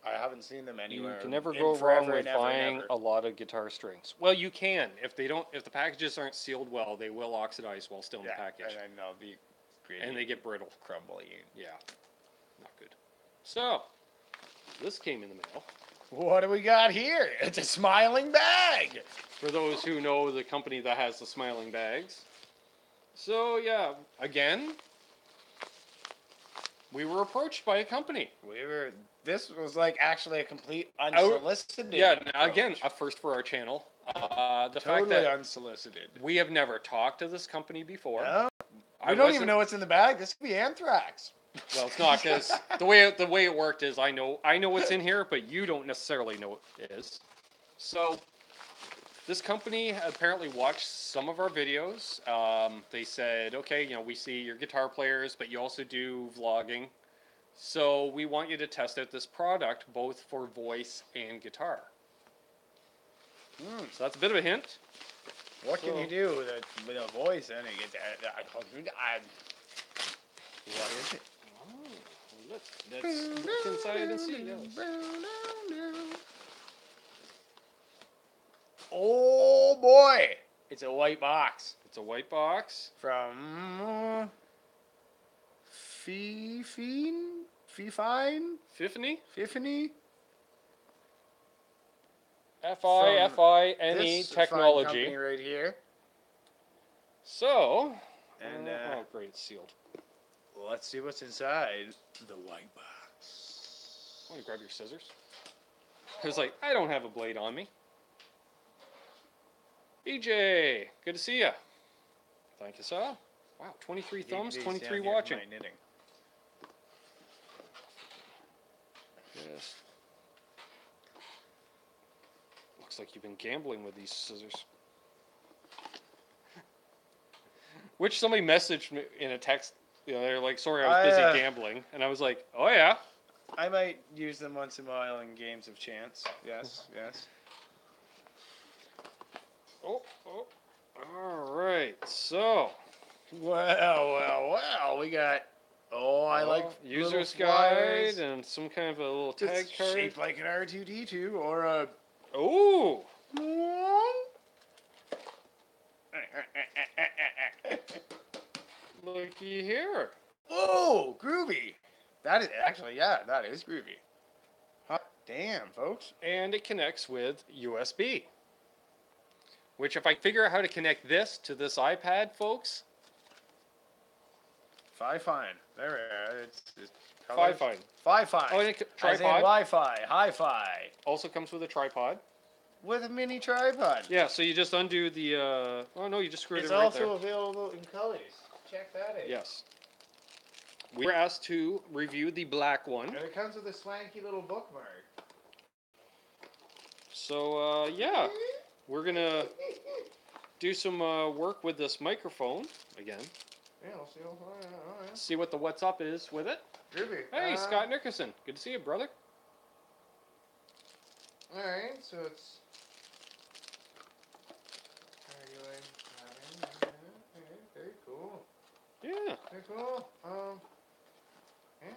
I haven't seen them anywhere. You can never go wrong with buying a lot of guitar strings. Well, you can. If the packages aren't sealed well, they will oxidize while still in the package. And they'll be pretty and they get brittle. Crumbly. Yeah. Not good. So, this came in the mail. What do we got here? It's a smiling bag. For those who know the company that has the smiling bags. So, yeah, again, we were approached by a company. This was like actually a complete unsolicited. Again, a first for our channel. The totally fact that unsolicited. We have never talked to this company before. No. We don't even know what's in the bag. This could be anthrax. Well, it's not because the way it worked is I know what's in here, but you don't necessarily know what it is. So this company apparently watched some of our videos. They said, okay, we see your guitar players, but you also do vlogging. So we want you to test out this product both for voice and guitar. So that's a bit of a hint. What can you do with a voice and a guitar? What is it? Let's look inside and see. Oh boy! It's a white box. It's a white box From Fifine? Fiffany? Fiffany? Fine This fine technology. company right here. So, And oh great, it's sealed. let's see what's inside the white box. Want to grab your scissors? I was like, I don't have a blade on me. BJ, good to see you. Thank you, sir. Wow, 23 thumbs, 23 watching. Yes. Looks like you've been gambling with these scissors. Which somebody messaged me in a text. You know, they're like, "Sorry, I was busy gambling,ing," and I was like, "Oh yeah." I might use them once in a while in games of chance. Yes, yes. Oh. All right. So. Well. We got. Oh, I like user's guide and some kind of a little tag it's card. shaped like an R2D2 or a. Oh. Looky here. Oh, groovy. That is actually, that is groovy. Hot damn, folks. And it connects with USB. Which, if I figure out how to connect this to this iPad, folks. Fine. There we are. It's Fine. Fi-Fi. Oh, and a As in tripod. Wi-Fi. Hi-Fi. Also comes with a tripod. With a mini tripod. Yeah, so you just undo the. Oh no, you just screwed It's it right also there. available in colors. Check that out. Yes. We were asked to review the black one. And it comes with a swanky little bookmark. So yeah, we're gonna do some work with this microphone again. Yeah, we'll see. All right. See what the what's up is with it. Groovy. Hey, Scott Nickerson. Good to see you, brother. All right, so it's. Very cool. Yeah. Very cool. Yeah.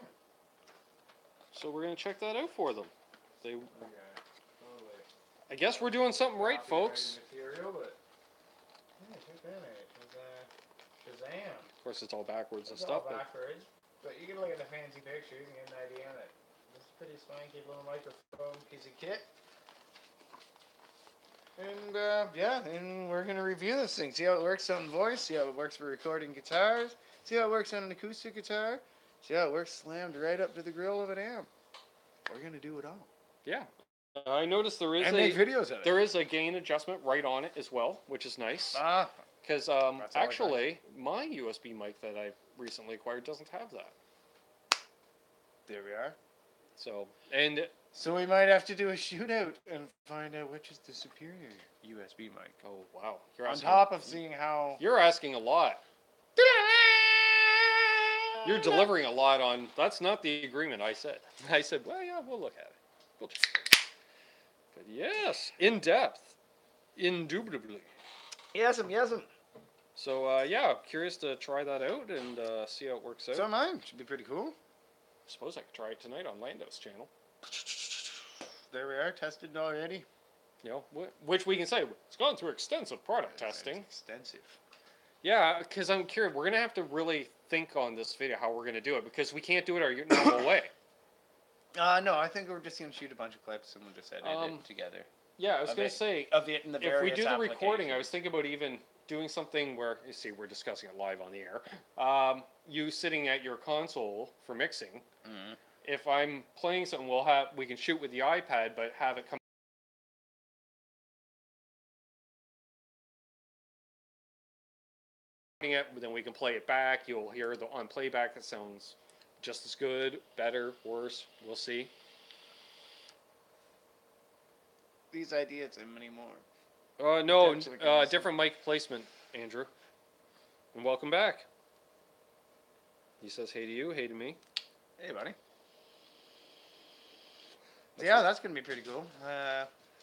So we're gonna check that out for them. They. Okay. Totally. I guess we're doing something right, folks. Material, but yeah, check that out. Shazam. Of course, it's all backwards and It's stuff. all backwards, but you can look at the fancy pictures and get an idea on it. This is a pretty swanky little microphone piece of kit. And and we're gonna review this thing. See how it works on voice. See how it works for recording guitars. See how it works on an acoustic guitar. See how it works slammed right up to the grill of an amp. We're gonna do it all. Yeah. I noticed there is make videos of it. There is a gain adjustment right on it as well, which is nice. Because actually, my USB mic that I recently acquired doesn't have that. There we are. So we might have to do a shootout and find out which is the superior USB mic. Oh wow! On top of seeing how you're asking a lot. You're delivering a lot on. That's not the agreement I said. I said, well, yeah, we'll look at it. We'll check it. But yes, in depth, indubitably. Yes'm. So yeah, curious to try that out and see how it works out. So mine should be pretty cool. I suppose I could try it tonight on Lando's channel. There we are, tested already. You know, which we can say it's gone through extensive product testing. Extensive. Yeah, because I'm curious. We're gonna have to really think on this video how we're gonna do it because we can't do it our normal way. No, I think we're just gonna shoot a bunch of clips and we'll just edit it together. Yeah, I was gonna say of it in the if we do the recording, I was thinking about even doing something where you see we're discussing it live on the air. You sitting at your console for mixing. Mm-hmm. If I'm playing something, we can shoot with the iPad, but have it come. It, then we can play it back. You'll hear on playback it sounds just as good, better, worse. We'll see. These ideas and many more. No, different mic placement, Andrew. And welcome back. He says hey to you, hey to me. Hey, buddy. Yeah, that's going to be pretty cool.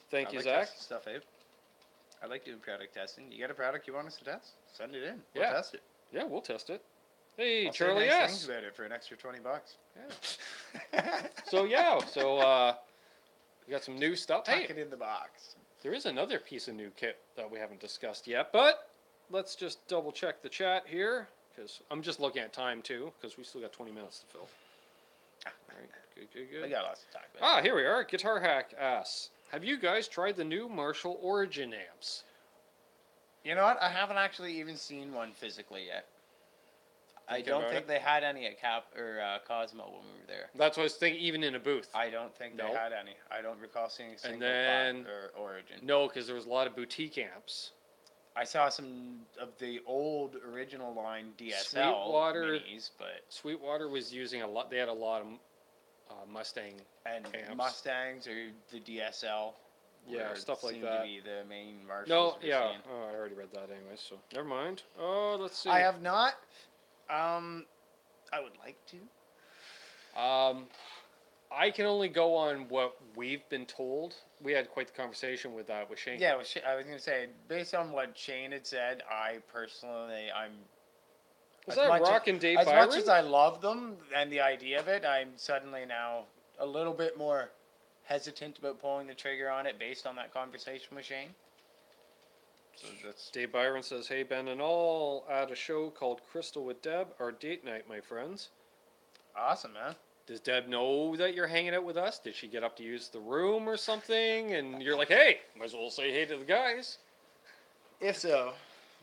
Thank you, Zach. Stuff out. I like doing product testing. You got a product you want us to test? Send it in. We'll test it. Yeah, we'll test it. Hey, I'll Charlie say nice S. things about it for an extra $20. Yeah. So we got some new stuff. Tuck it in the box. There is another piece of new kit that we haven't discussed yet, but let's just double check the chat here because I'm just looking at time too, because we still got 20 minutes to fill. All right, good. We got lots of time. Here we are. Guitar Hack asks, have you guys tried the new Marshall Origin amps? You know what? I haven't actually even seen one physically yet. I don't think they had any at Cosmo when we were there. That's what I was thinking, even in a booth. I don't think they had any. I don't recall seeing a single Origin. No, because there was a lot of boutique amps. I saw some of the old original line DSL minis, but Sweetwater was using a lot. They had a lot of Mustang and amps. Mustangs or the DSL. Yeah, stuff like seemed that. To be the main Marshalls. No, yeah. Oh, I already read that anyway, so never mind. Oh, let's see. I have not. I would like to. I can only go on what we've been told. We had quite the conversation with Shane. Yeah, I was gonna say, based on what Shane had said, I'm. Was that Rock and Dave Byron? As much as I love them and the idea of it, I'm suddenly now a little bit more hesitant about pulling the trigger on it based on that conversation with Shane. So that's Dave Byron says, "Hey Ben and all, at a show called Crystal with Deb, our date night, my friends." Awesome, man. Does Deb know that you're hanging out with us? Did she get up to use the room or something? And you're like, hey, might as well say hey to the guys. If so.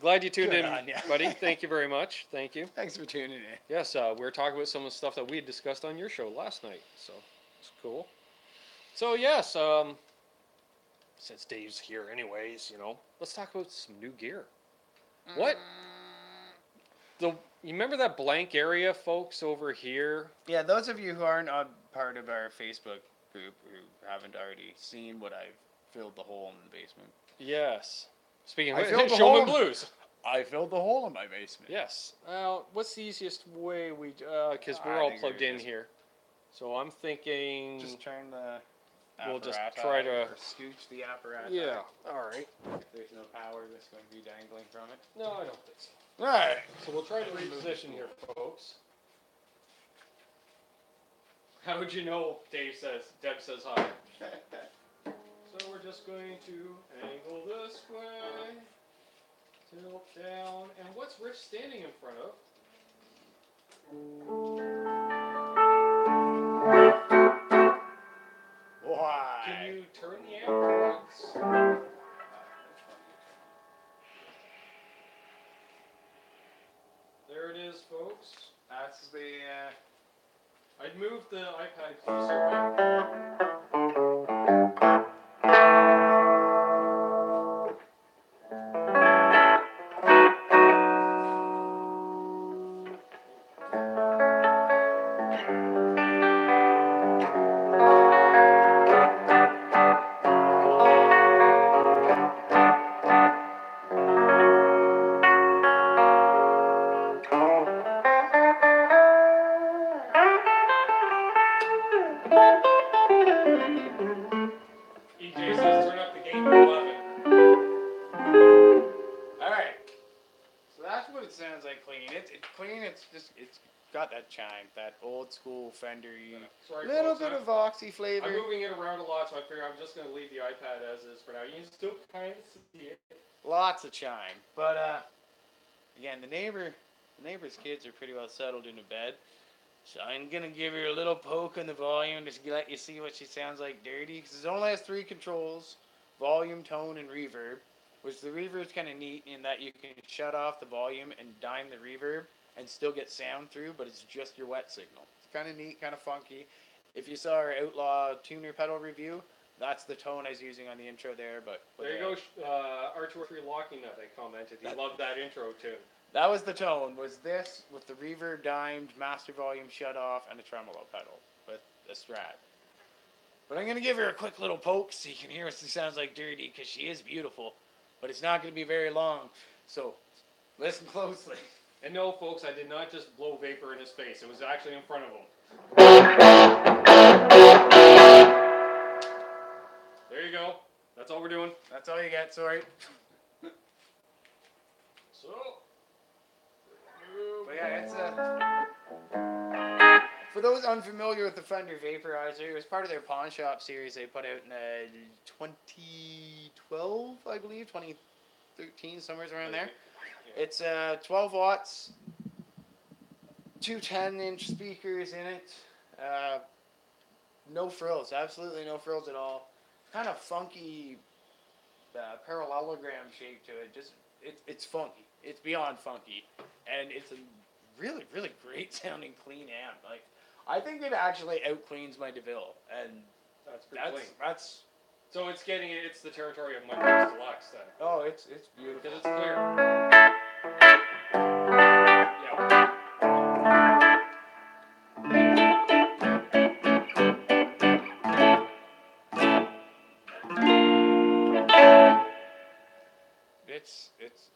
Glad you tuned in, buddy. Thank you very much. Thank you. Thanks for tuning in. Yes, we were talking about some of the stuff that we had discussed on your show last night. So, it's cool. So, yes, since Dave's here anyways, let's talk about some new gear. What? You remember that blank area, folks, over here? Yeah, those of you who aren't a part of our Facebook group who haven't already seen what I've filled the hole in the basement. Yes. Speaking of which, Showman Blues. I filled the hole in my basement. Yes. What's the easiest way because we're all plugged in here. So I'm thinking... Just turn the we'll just try to... Or scooch the apparatus. Yeah, alright. There's no power that's going to be dangling from it. No, I don't think so. Alright. So we'll try to reposition here, folks. How would you know? Deb says hi. So we're just going to angle this way, tilt down, and what's Rich standing in front of? Why? Can you turn the amp once? There it is, folks. That's the... I'd move the iPad closer. Got that chime, that old school Fender-y, Sorry, little folks, bit of Voxy flavor. I'm moving it around a lot, so I figure I'm just going to leave the iPad as is for now. You can still kind of see it. Lots of chime, but again, the neighbor's kids are pretty well settled into bed, so I'm gonna give her a little poke on the volume just to let you see what she sounds like dirty. Because it only has 3 controls: volume, tone, and reverb. Which the reverb is kind of neat in that you can shut off the volume and dime the reverb and still get sound through, but it's just your wet signal. It's kind of neat, kind of funky. If you saw our Outlaw tuner pedal review, that's the tone I was using on the intro there. But there you go, R203 Locking Nut. I commented. He loved that intro too. That was the tone. Was this with the reverb dimed, master volume shut off, and a tremolo pedal with a Strat. But I'm gonna give her a quick little poke so you can hear what she sounds like dirty, because she is beautiful. But it's not gonna be very long, so listen closely. And no, folks, I did not just blow vapor in his face. It was actually in front of him. There you go. That's all we're doing. That's all you get, sorry. So. But yeah, it's for those unfamiliar with the Fender Vaporizer, it was part of their pawn shop series they put out in 2012, I believe, 2013, somewhere around there. It's 12 watts, two 10-inch speakers in it. No frills, absolutely no frills at all. Kind of funky parallelogram shape to it. Just it's funky. It's beyond funky, and it's a really really great sounding clean amp. Like I think it actually outcleans my DeVille, and That's pretty clean. that's So it's the territory of Micro's Deluxe then. oh it's beautiful. Because it's clear. Yeah.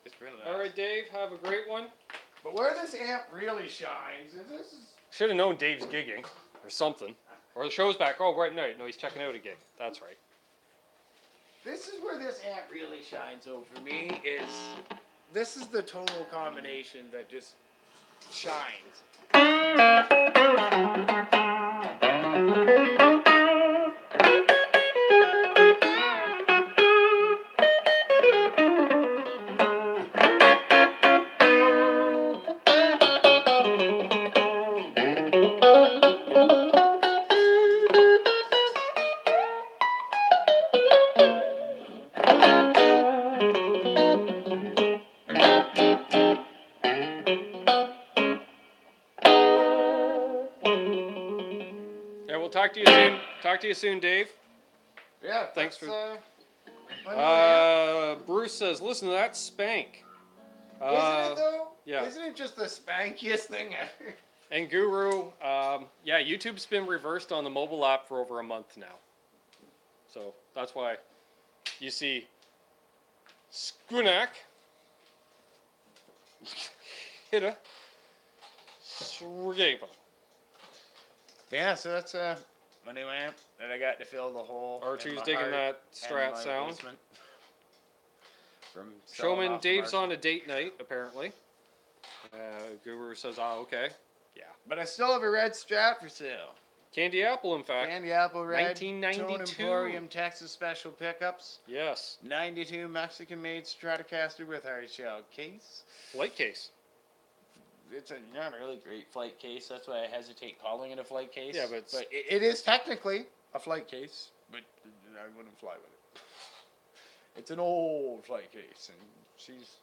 It's really nice. All right, Dave, have a great one. But where this amp really shines is this is Should have known Dave's gigging or something. Or the show's back. Oh, right, no, he's checking out a gig. That's right. this is where this amp really shines. So for me is this is the tonal combination that just shines. Yeah, we'll talk to you soon. Talk to you soon, Dave. Yeah, Thanks for. another amp. Bruce says, "Listen to that spank." Isn't it though? Yeah. Isn't it just the spankiest thing ever? And Guru, yeah, YouTube's been reversed on the mobile app for over a month now. So that's why you see Skunak hit a Srgeva. Yeah, so that's my new amp that I got to fill the hole. R2's digging that Strat sound. From Showman Dave's on a date night, apparently. Guru says, okay. Yeah. But I still have a red Strat for sale. Candy Apple, in fact. Candy Apple Red. 1992. Tone Emporium Texas Special Pickups. Yes. 92 Mexican-made Stratocaster with hardshell case. Light case. It's not a really great flight case. That's why I hesitate calling it a flight case. Yeah, but it is technically a flight case, but I wouldn't fly with it. It's an old flight case, and she's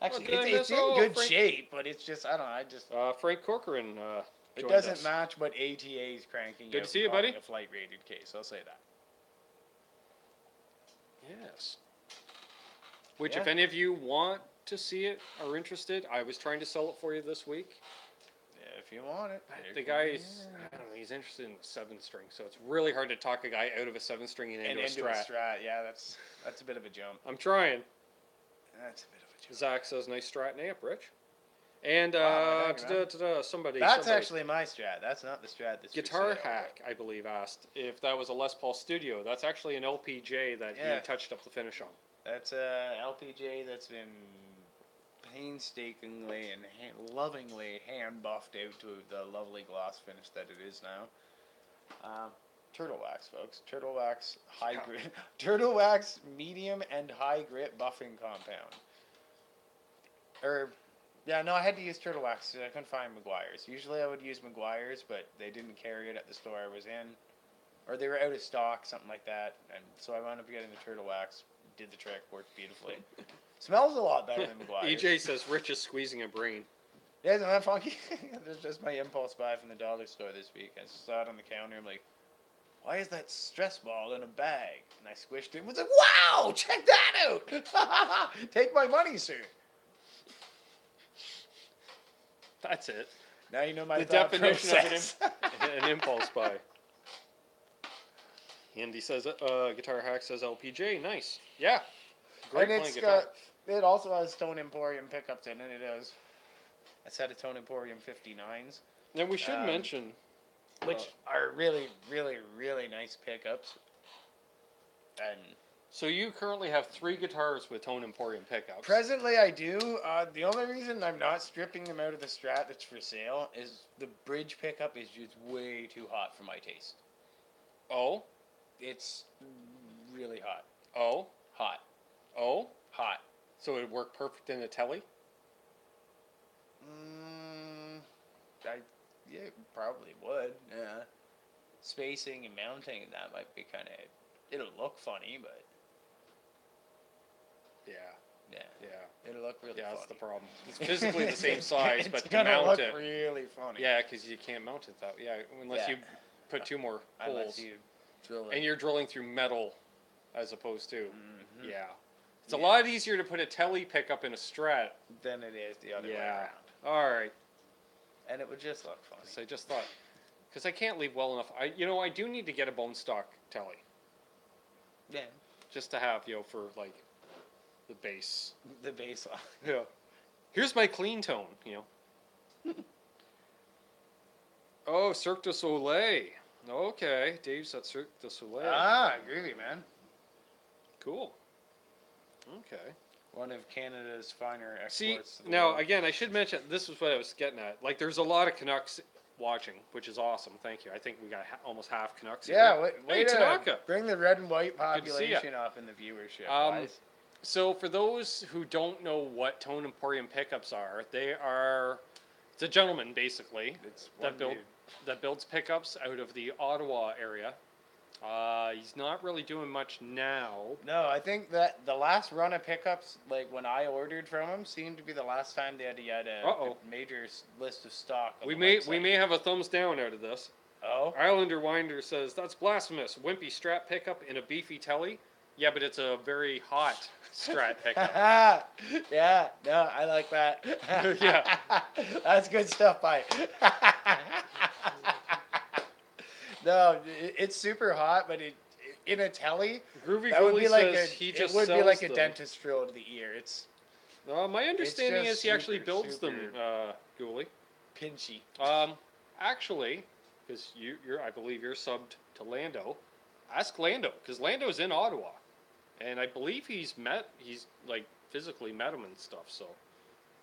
actually it's in good shape, but it's just I don't know. I just Frank Corcoran. it doesn't match what ATA is cranking. Good out to see you, buddy. A flight rated case. I'll say that. Yes. Which, if any of you want to see it, are interested, I was trying to sell it for you this week. Yeah, if you want it. The guy's, I don't know, he's interested in the 7-string, so it's really hard to talk a guy out of a 7-string and into a Strat. Yeah, that's a bit of a jump. I'm trying. That's a bit of a jump. Zach says, nice Strat amp, Rich. And somebody. That's actually my Strat. That's not the Strat that's Guitar Hack, I believe, asked if that was a Les Paul Studio. That's actually an LPJ that he touched up the finish on. That's a LPJ that's been painstakingly and lovingly hand buffed out to the lovely gloss finish that it is now. Turtle wax, folks. Turtle wax high grit. Turtle wax medium and high grit buffing compound. I had to use turtle wax because I couldn't find McGuire's. Usually I would use McGuire's, but they didn't carry it at the store I was in, or they were out of stock, something like that. And so I wound up getting the turtle wax. Did the trick, worked beautifully. Smells a lot better than McGuire's. EJ says Rich is squeezing a brain. Yeah, isn't that funky? That's just my impulse buy from the dollar store this week. I saw it on the counter. I'm like, why is that stress ball in a bag? And I squished it and was like, wow, check that out. Take my money, sir. That's it. Now you know my the thought definition process. of an impulse buy. Andy says, Guitar Hack says LPJ. Nice. Yeah. Great and playing guitar. It also has Tone Emporium pickups in it. It does. A set of Tone Emporium 59s. Now we should mention. Which are really, really, really nice pickups. And so you currently have 3 guitars with Tone Emporium pickups. Presently I do. The only reason I'm not stripping them out of the Strat that's for sale is the bridge pickup is just way too hot for my taste. Oh? It's really hot. Oh? Hot. Oh? Hot. So it would work perfect in a telly? Yeah, probably would. Yeah. Spacing and mounting, that might be kind of. It'll look funny, but Yeah. yeah, Yeah. it'll look really Yeah, funny. that's the problem. It's physically the same size, but it's to gonna mount look it. really funny. Yeah, because you can't mount it that. Yeah, unless you put 2 more Unless holes. you drill it. And you're drilling through metal, as opposed to. Mhm. Yeah. It's a lot easier to put a telly pickup in a Strat. Than it is the other way around. All right. And it would just look funny. So I just thought, because I can't leave well enough. I do need to get a bone stock telly. Yeah. Just to have, for like the bass. The bass line. Yeah. Here's my clean tone, Oh, Cirque du Soleil. Okay, Dave's at Cirque du Soleil. Ah, groovy, man. Cool. Okay. One of Canada's finer exports. See, to the now, world. again, I should mention, this is what I was getting at. Like, there's a lot of Canucks watching, which is awesome. Thank you. I think we got almost half Canucks here. Yeah, Hey, way to Tanaka. bring the red and white Good to see ya. population up in the viewership. Guys. So, for those who don't know what Tone Emporium pickups are, it's a gentleman, basically, It's one that builds pickups out of the Ottawa area. He's not really doing much now. No, I think that the last run of pickups, like when I ordered from him, seemed to be the last time they had a major list of stock. On We the may have a thumbs down out of this. Oh. Islander Winder says that's blasphemous. Wimpy Strat pickup in a beefy telly. Yeah, but it's a very hot Strat pickup. Yeah, no, I like that. Yeah. That's good stuff, By. No, it's super hot, but in a telly, Groovy that would Goalie be like says he just it would be sells like a them. dentist drill to the ear. It's My understanding just is he actually super, builds them, super- Goalie. pinchy. Actually, because I believe you're subbed to Lando. Ask Lando, because Lando's in Ottawa, and I believe he's like physically met him and stuff. So,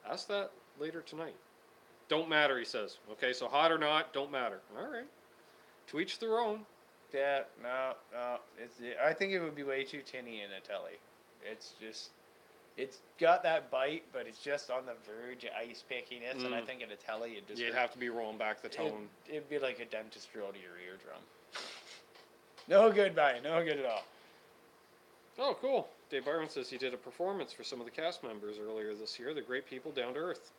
ask that later tonight. Don't matter, he says. Okay, so hot or not, don't matter. All right, to each their own. Yeah, no. I think it would be way too tinny in a telly. It's got that bite, but it's just on the verge of ice pickiness, and I think in a telly it just You'd have to be rolling back the tone. It'd be like a dentist drill to your eardrum. No good, Byron. No good at all. Oh, cool. Dave Byron says he did a performance for some of the cast members earlier this year. They're great people, down to earth.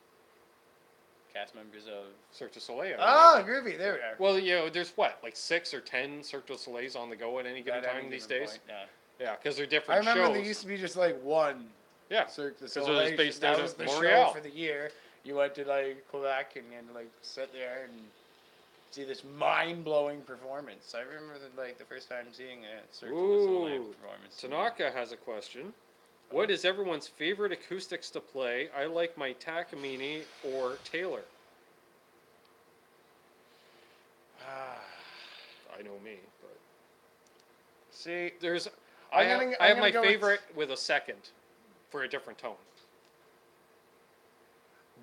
Cast members of Cirque du Soleil. Oh, groovy. There we are. Well, there's like 6 or 10 Cirque du Soleils on the go at any given time these days. Yeah. Yeah, because they're I different remember shows. there used to be just like one Yeah, Cirque du 'cause it was Soleil. based That out was of the Montreal. show for the year. You went to like Quebec and you had to like sit there and see this mind-blowing performance. I remember the first time seeing a Cirque du Soleil performance. Tanaka has a question. What is everyone's favorite acoustics to play? I like my Takamine or Taylor. I know me, but See, I I'm have gonna my go with- favorite with a second for a different tone.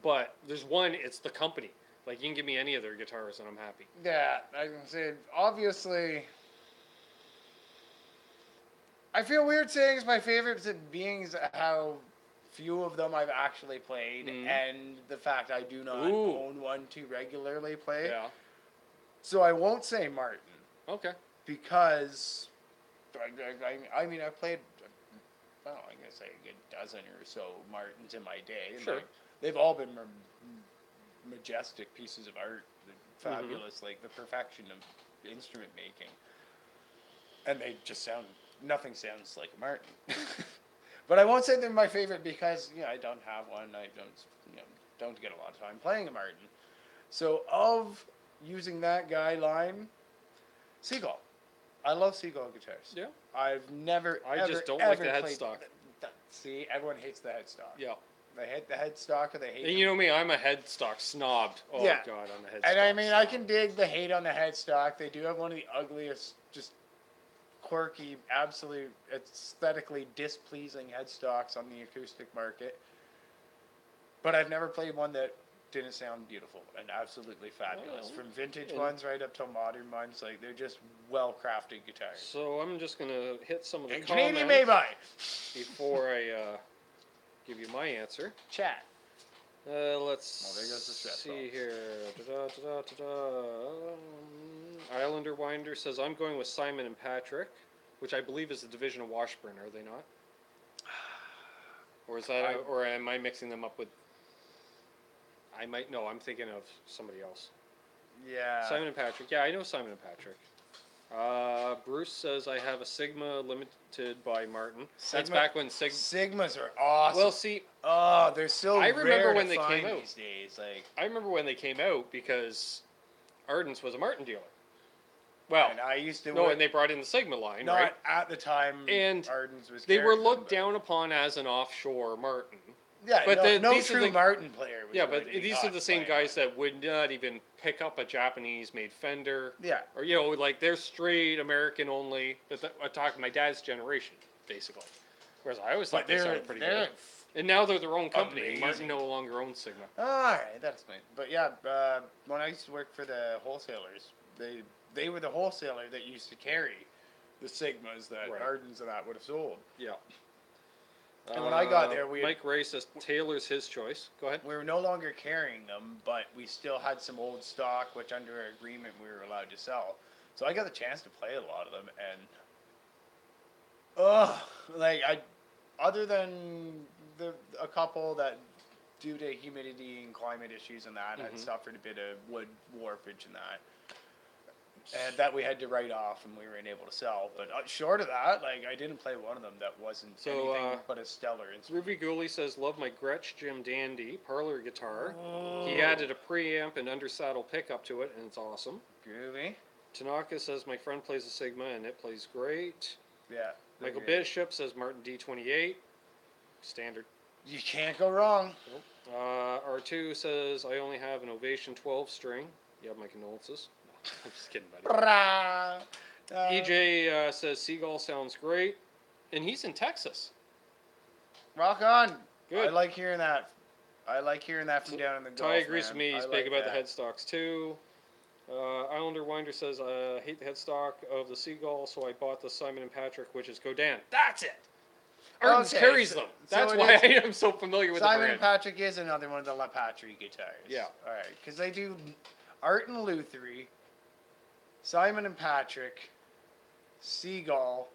But there's one, it's the company. Like, you can give me any of their guitars and I'm happy. yeah, I can say obviously. I feel weird saying it's my favorite, being how few of them I've actually played, and the fact I do not own one to regularly play. Yeah. So I won't say Martin. Okay. Because, I mean, I've played, I'm going to say a good dozen or so Martins in my day. And Sure. they've all been majestic pieces of art. Fabulous, like the perfection of instrument making. And they just nothing sounds like a Martin. But I won't say they're my favorite because, I don't have one. I don't get a lot of time playing a Martin. So of using that guideline, Seagull. I love Seagull guitars. Yeah. I've never, I ever, just don't ever like the played headstock. See, everyone hates the headstock. Yeah. They hate the headstock or they hate. And you know me, I'm a headstock snob. Oh, Yeah. God, I'm a headstock And I mean, snob. I can dig the hate on the headstock. They do have one of the ugliest, just quirky, absolute aesthetically displeasing headstocks on the acoustic market. But I've never played one that didn't sound beautiful and absolutely fabulous. Well, From vintage ones right up till modern ones, like they're just well-crafted guitars. So I'm just going to hit some of the And comments Canadian may buy. before I give you my answer. Chat. Let's there goes the stress see balls. here. Islander Winder says, I'm going with Simon and Patrick, which I believe is the division of Washburn, are they not? Or is that, or am I mixing them up with? I'm thinking of somebody else. Yeah. Simon and Patrick. Yeah, I know Simon and Patrick. Bruce says I have a Sigma limited by Martin. That's back when Sigmas are awesome. Well, see, they're so I remember rare when to they find came out. these days. Like, I remember when they came out because Arden's was a Martin dealer. Well, and I used to and they brought in the Sigma line, not right? at the time. And Arden's was they were carrying looked them, down upon as an offshore Martin. Yeah, but no these true Martin player. Was but these are the same guys that would not even pick up a Japanese-made Fender. Yeah. Or like they're straight American only. But I'm talking my dad's generation, basically. Whereas I always thought they sounded pretty good. And now they're their own company. Amazing. Martin no longer owns Sigma. All right, that's fine. But yeah, when I used to work for the wholesalers, they were the wholesaler that used to carry the Sigmas that Arden's and that would have sold. Yeah. And when I got there, Mike Ray says Taylor's his choice. Go ahead. We were no longer carrying them, but we still had some old stock, which under agreement we were allowed to sell. So I got the chance to play a lot of them, and other than a couple that due to humidity and climate issues and that had suffered a bit of wood warpage and that we had to write off and we weren't able to sell. But short of that, I didn't play one of them that wasn't anything but a stellar instrument. Ruby Gooley says, love my Gretsch Jim Dandy parlor guitar. He added a preamp and undersaddle pickup to it, and it's awesome. Groovy. Tanaka says, my friend plays a Sigma, and it plays great. Yeah. Michael Bishop says, Martin D28. Standard. You can't go wrong. R2 says, I only have an Ovation 12 string. You have my condolences. I'm just kidding, buddy. EJ says Seagull sounds great, and he's in Texas. Rock on. Good. I like hearing that. From down in the Gulf. Ty agrees with me. He's big about the headstocks too. Islander Winder says I hate the headstock of the Seagull, so I bought the Simon and Patrick, which is Godin. That's it. Arden's carries them. That's why I am so familiar with Simon the brand. and Patrick is another one of the Rapoport guitars. Yeah. All right, because they do Art and Luthery, Simon and Patrick, Seagull,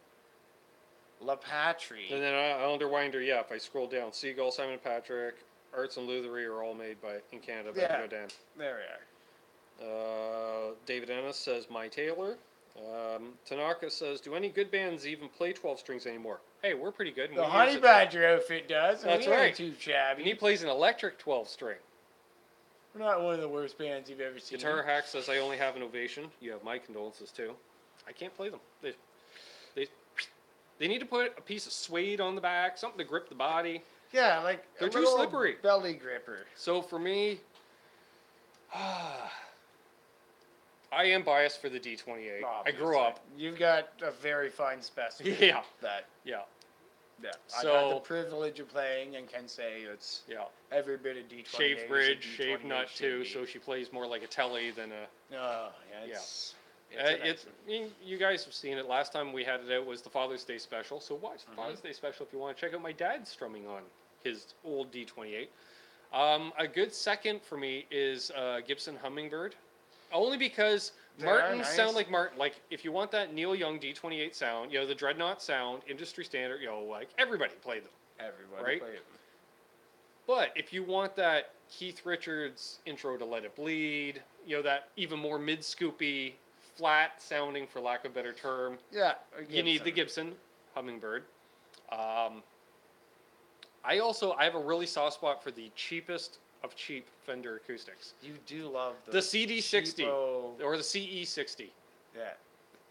Rapoport. And then Islander Winder, if I scroll down, Seagull, Simon and Patrick, Arts and Luthery are all made in Canada by Godin. There we are. David Ennis says, My Taylor. Tanaka says, do any good bands even play 12 strings anymore? Hey, we're pretty good. The Honey Badger outfit does. That's right. Ain't too shabby. And he plays an electric 12 string. We're not one of the worst bands you've ever seen. Guitar Hack says, I only have an Ovation. You have my condolences too. I can't play them. They need to put a piece of suede on the back, something to grip the body. Yeah, they're too slippery. Belly gripper. So for me, I am biased for the D28. Obviously. I grew up. You've got a very fine specimen. Yeah. Yeah. So, I got the privilege of playing and can say it's every bit of D28. Shaved bridge, shaved nut too, so she plays more like a telly than a. Oh, you guys have seen it. Last time we had it out was the Father's Day special. So watch the Father's Day special if you want to check out my dad strumming on his old D28. A good second for me is Gibson Hummingbird, only because Martins sound like Martin. Like if you want that Neil Young D28 sound, the Dreadnought sound, industry standard, everybody played them. Everybody played them. But if you want that Keith Richards intro to Let It Bleed, that even more mid-scoopy, flat sounding, for lack of a better term. Yeah. You need the Gibson Hummingbird. I have a really soft spot for the cheapest of cheap Fender acoustics. You do love the CD60 or the CE60. Yeah.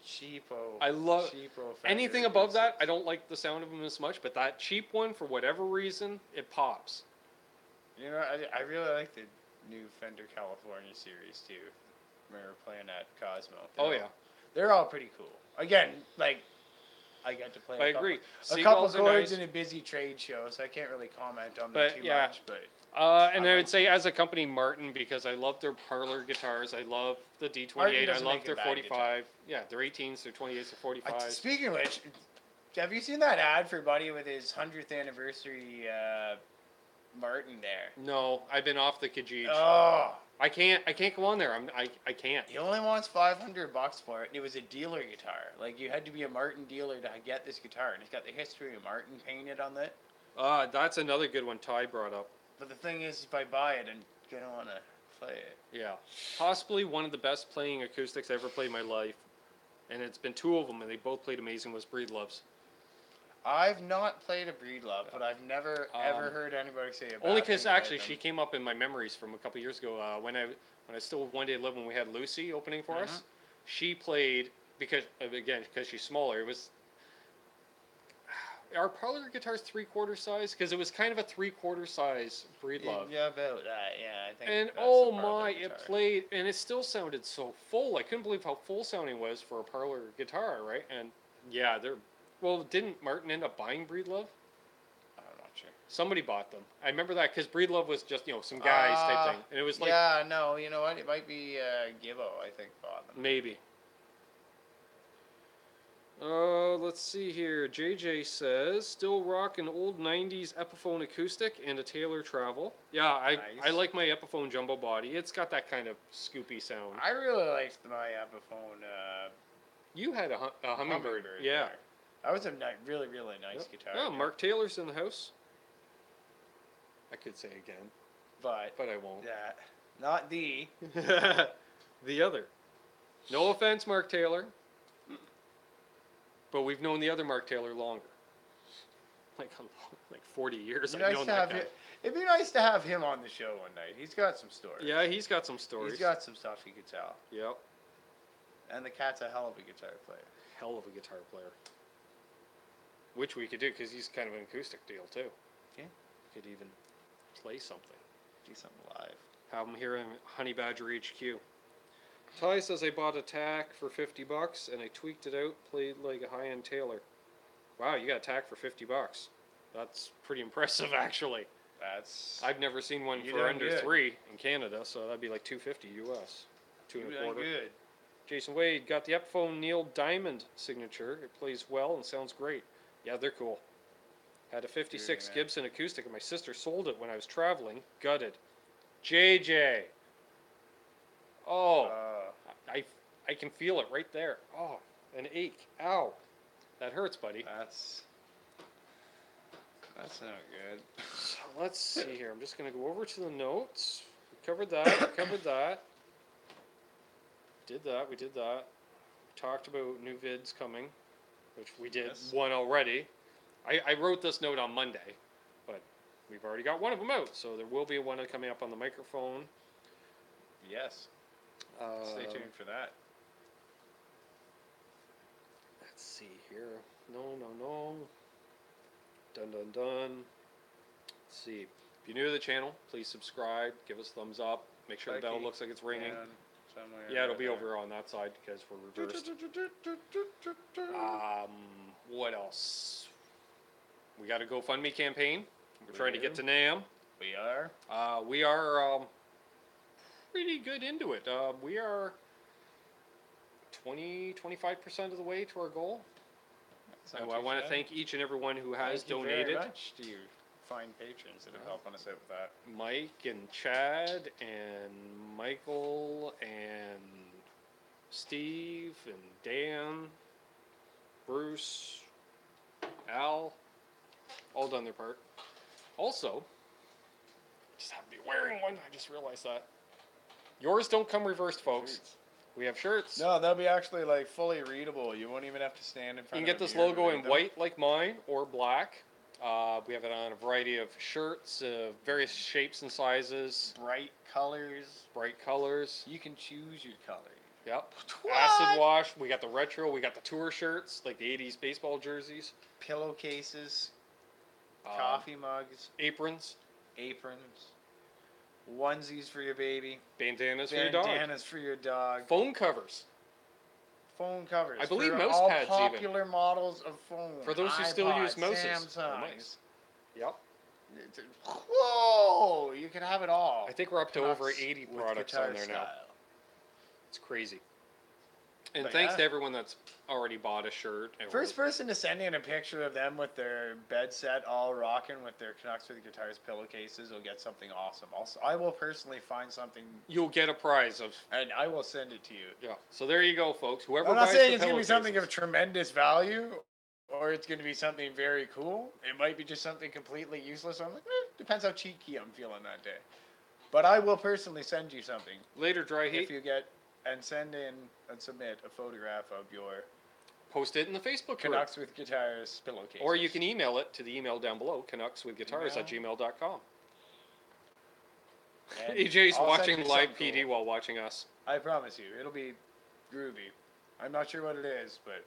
Cheapo. I love cheapo anything above that. I don't like the sound of them as much, but that cheap one, for whatever reason, it pops. I really like the new Fender California series too. Remember playing at Cosmo. They're all pretty cool. Again, I got to play. I agree. A couple chords in a busy trade show, so I can't really comment on them too much. But and I would say as a company, Martin, because I love their parlor guitars. I love the D28. I love their 45. Yeah, their 18s, their 28s, their 45s. Speaking of which, have you seen that ad for Buddy with his 100th anniversary Martin there. No, I've been off the Kijij. Oh, I can't go on there. I can't. he only wants $500 for it, and it was a dealer guitar. Like, you had to be a Martin dealer to get this guitar, and it's got the history of Martin painted on it. That's another good one Ty brought up. But the thing is, if I buy it, I'm gonna want to play it. Yeah, possibly one of the best playing acoustics I ever played in my life, and it's been two of them, and they both played amazing. Was Breedlove's. I've not played a Breedlove, but I've never ever heard anybody say about it. Only because actually she came up in my memories from a couple years ago when I still one day lived when we had Lucy opening for us. She played because she's smaller. It was our parlor guitar's 3/4 size because it was kind of a 3/4 size Breedlove. Yeah, about that. Yeah, I think. And that's oh the parlor my, guitar. it played and it still sounded so full. I couldn't believe how full sounding it was for a parlor guitar, right? And yeah, they're. Well, didn't Martin end up buying Breedlove? I'm not sure. Somebody bought them. I remember that because Breedlove was just some guys type thing, and it was like yeah, no, you know what? It might be Gibbo. I think bought them. maybe. Let's see here. JJ says still rocking old '90s Epiphone acoustic and a Taylor Travel. Yeah, I Nice. like my Epiphone jumbo body. It's got that kind of scoopy sound. I really liked my Epiphone You had a hummingbird. Yeah. there. That was a really, really nice guitar. Yeah, Mark Taylor's in the house. I could say again, But I won't. that, not the. The other. No offense, Mark Taylor. But we've known the other Mark Taylor longer. Like 40 years. It'd I've be nice known to that have guy. him. It'd be nice to have him on the show one night. He's got some stories. Yeah, he's got some stories. He's got some stuff he could tell. Yep. And the cat's a hell of a guitar player. Hell of a guitar player. Which we could do because he's kind of an acoustic deal too. Yeah. Could even play something. Do something live. Have him here in Honey Badger HQ. Ty says I bought a tack for $50 and I tweaked it out, played like a high-end Taylor. Wow, you got a tack for $50. That's pretty impressive, actually. That's. I've never seen one You're for doing under good. $3 in Canada, so that'd be like $250 US. You're doing 2.25. good. Jason Wade got the Epiphone Neil Diamond signature. It plays well and sounds great. Yeah, they're cool. Had a 56 man. Gibson acoustic, and my sister sold it when I was traveling. Gutted. JJ. Oh, I can feel it right there. Oh, an ache. Ow. That hurts, buddy. That's not good. So let's see here. I'm just going to go over to the notes. We covered that. We covered that. We did that. We talked about new vids coming, which we did one already. I wrote this note on Monday, but we've already got one of them out. So there will be one coming up on the microphone. Yes. Stay tuned for that. Let's see here. No. Dun. Let's see. If you're new to the channel, please subscribe. Give us a thumbs up. Make sure the bell looks like it's ringing. Yeah, it'll be over on that side because we're reversed. What else? We got a GoFundMe campaign. We're trying to get to NAMM. We are. We are pretty good into it. We are 25% of the way to our goal. And I want to thank each and every one who has donated. Very much to you fine patrons that are helping us out with that. Mike and Chad and Michael and Steve and Dan, Bruce, Al, all done their part. Also, just happen to be wearing one. I just realized that. Yours don't come reversed, folks. We have shirts. No, they'll be actually like fully readable. You won't even have to stand in front. You can get this logo in white like mine or black. We have it on a variety of shirts, various shapes and sizes. Bright colors. You can choose your color. Yep. What? Acid wash. We got the retro. We got the tour shirts, like the 80s baseball jerseys. Pillowcases. Coffee mugs. Aprons. Onesies for your baby. Bandanas for your dog. Bandanas for your dog. Phone covers. Phone covers. I believe for mouse all pads popular even. models of phone. For those who still use mouses. Samsungs. Mice. Yep. Whoa! You can have it all. I think we're up to over Canucks 80 with products guitar on there now. style. It's crazy. And But thanks yeah. to everyone that's already bought a shirt. First person to send in a picture of them with their bed set all rocking with their Canucks with Guitars pillowcases will get something awesome. Also, I will personally find something You'll get a prize of. and I will send it to you. Yeah. So there you go, folks. Whoever I'm not buys saying the it's going to be something of pillowcases- tremendous value or it's going to be something very cool. It might be just something completely useless. I'm like, depends how cheeky I'm feeling that day. But I will personally send you something later, dry heat. if you get and send in and submit a photograph of your Post it in the Facebook group. Canucks with Guitars pillowcases. Or you can email it to the email down below, canuckswithguitars@gmail.com. And AJ's I'll send watching you live something PD cool. while watching us. I promise you, it'll be groovy. I'm not sure what it is, but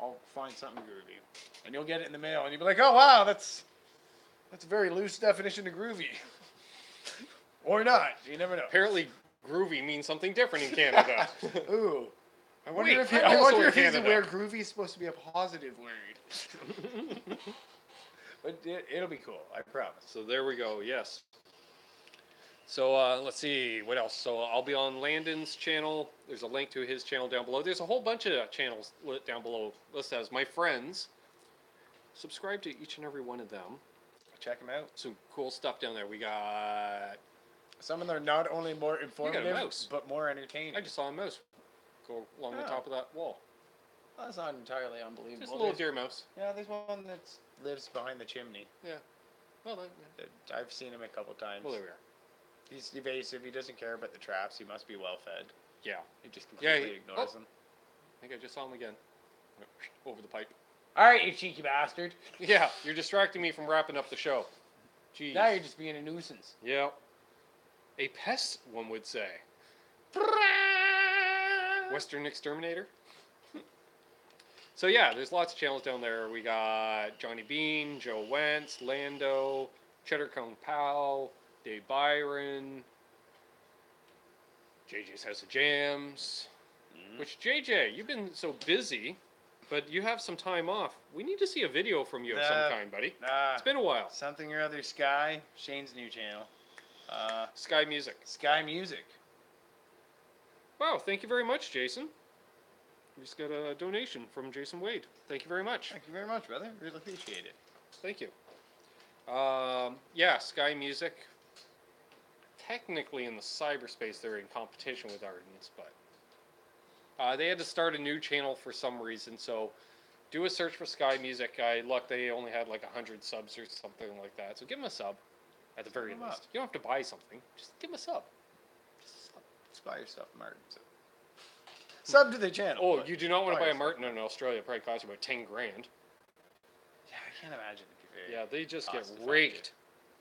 I'll find something groovy. And you'll get it in the mail, and you'll be like, oh, wow, that's a very loose definition of groovy. Or not. You never know. Apparently, groovy means something different in Canada. Ooh. I wonder Wait, if I'm I also wonder in if it's Canada. where groovy is supposed to be a positive word. But it'll be cool. I promise. So there we go. Yes. So let's see what else. So I'll be on Landon's channel. There's a link to his channel down below. There's a whole bunch of channels lit down below. Listed as my friends. Subscribe to each and every one of them. Check them out. Some cool stuff down there. We got. Some of them are not only more informative, mouse. but more entertaining. I just saw a mouse go along the Oh. top of that wall. Well, that's not entirely unbelievable. Just a little There's- deer mouse. Yeah, there's one that lives behind the chimney. Yeah. Well, I've seen him a couple times. well, there we are. He's evasive. He doesn't care about the traps. He must be well fed. Yeah. He just Yeah, completely ignores them. I think I just saw him again. Over the pipe. All right, you cheeky bastard. Yeah, you're distracting me from wrapping up the show. Jeez. Now you're just being a nuisance. Yeah. A pest, one would say. Western Exterminator. So yeah, there's lots of channels down there. We got Johnny Beane, Joe Wentz, Lando, Cheddar Kung Pao, Dave Byron, JJ's House of Jams. Which JJ, you've been so busy, but you have some time off. We need to see a video from you of some kind, buddy. It's been a while. Something or other Sky, Shane's new channel. Sky Music. Sky Music. Wow, thank you very much, Jason. We just got a donation from Jason Wade. Thank you very much. Thank you very much, brother. Really appreciate it. Thank you. Yeah, Sky Music. Technically in the cyberspace, they're in competition with Ardens, but they had to start a new channel for some reason, so do a search for Sky Music. Look, they only had like 100 subs or something like that, so give them a sub at the very Give 'em least. up. You don't have to buy something, just give them a sub. Just a sub. Just buy yourself a Martin. Sub to the channel. Oh, but you do not want to buy a yourself. Martin in Australia. It probably costs you about 10 grand. Yeah, I can't imagine it'd be very. Yeah, they just get cost-effective. raked.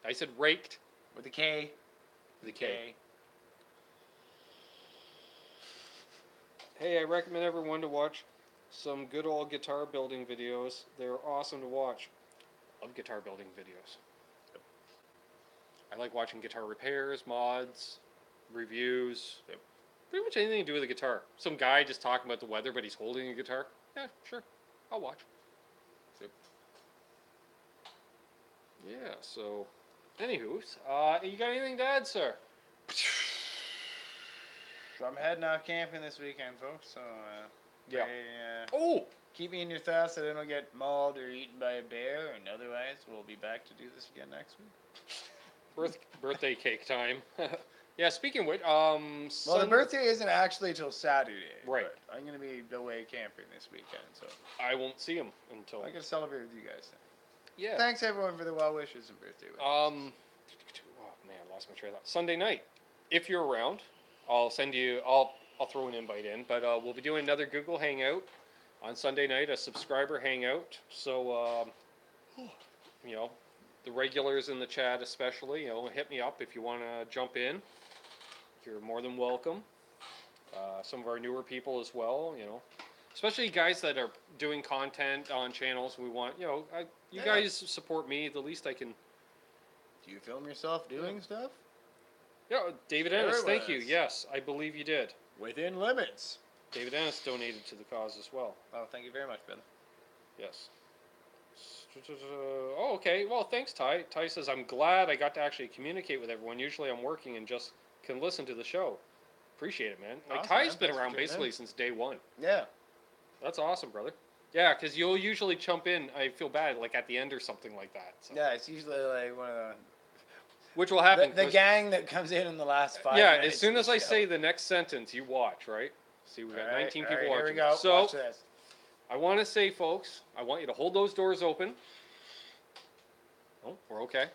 I said raked. With a K. With a K. Hey, I recommend everyone to watch some good old guitar building videos. They're awesome to watch. Love guitar building videos. I like watching guitar repairs, mods, reviews. Pretty much anything to do with a guitar. Some guy just talking about the weather, but he's holding a guitar. Yeah, sure. I'll watch. Yeah, so, anywho, you got anything to add, sir? So I'm heading out camping this weekend, folks. So Yeah. Oh! Keep me in your thoughts that I don't get mauled or eaten by a bear, and otherwise we'll be back to do this again next week. Birthday cake time. Yeah, speaking of which, Well, the birthday isn't actually till Saturday. Right. But I'm gonna be away camping this weekend, so I won't see him until. I can celebrate with you guys then. Yeah. Thanks everyone for the well wishes and birthday wishes. Oh man, I lost my train of thought. Sunday night, if you're around, I'll send you. I'll throw an invite in, but we'll be doing another Google Hangout on Sunday night, a subscriber hangout. So, you know, the regulars in the chat especially, you know, hit me up if you want to jump in. You're more than welcome. Some of our newer people as well, you know, especially guys that are doing content on channels. We want, you know, you guys support me. The least I can. Do you film yourself doing stuff? Yeah, David There Ennis, it thank you. was. Yes, I believe you did. Within limits. David Ennis donated to the cause as well. Oh, thank you very much, brother. Yes. Oh, okay. Well, thanks, Ty. Ty says, I'm glad I got to actually communicate with everyone. Usually I'm working and just can listen to the show. Appreciate it, man. Like, Awesome, Ty's man. been Thanks for around tuning in. basically since day one. Yeah. That's awesome, brother. Yeah, because you'll usually jump in, I feel bad, like at the end or something like that. So. Yeah, it's usually like one of Which will happen. the gang that comes in the last 5 Yeah, minutes. as soon of as the I show. say the next sentence, you watch, right? See, we've got 19 people Here watching. we go. So, Watch this. I want to say, folks, I want you to hold those doors open. Oh, we're okay.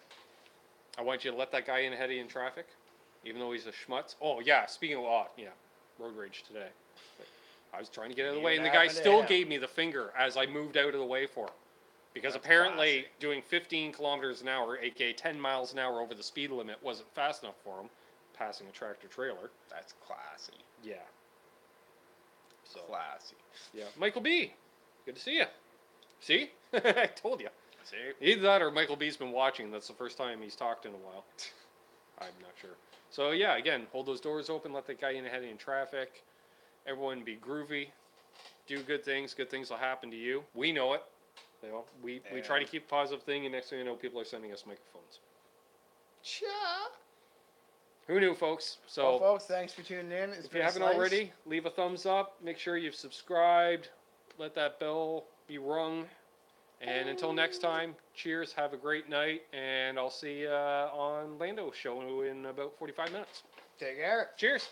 I want you to let that guy in ahead of you in traffic, even though he's a schmutz. Oh, yeah, speaking of road rage today. I was trying to get out of the way, and the guy still gave me the finger as I moved out of the way for him. Because That's apparently classy. doing 15 kilometers an hour, aka 10 miles an hour over the speed limit, wasn't fast enough for him, passing a tractor trailer. That's classy. Yeah. So, Classy. yeah. Michael B., good to see you. See? I told you. See? Either that or Michael B's been watching. That's the first time he's talked in a while. I'm not sure. So, yeah, again, hold those doors open, let that guy in ahead in traffic. Everyone be groovy. Do good things. Good things will happen to you. We know it. You know, we try to keep a positive thing, and next thing you know, people are sending us microphones. Cha. Who knew, folks? So, Well, folks, thanks for tuning in. if you haven't already, leave a thumbs up. Make sure you've subscribed. Let that bell be rung. And until next time, cheers. Have a great night. And I'll see you on Lando's show in about 45 minutes. Take care. Cheers.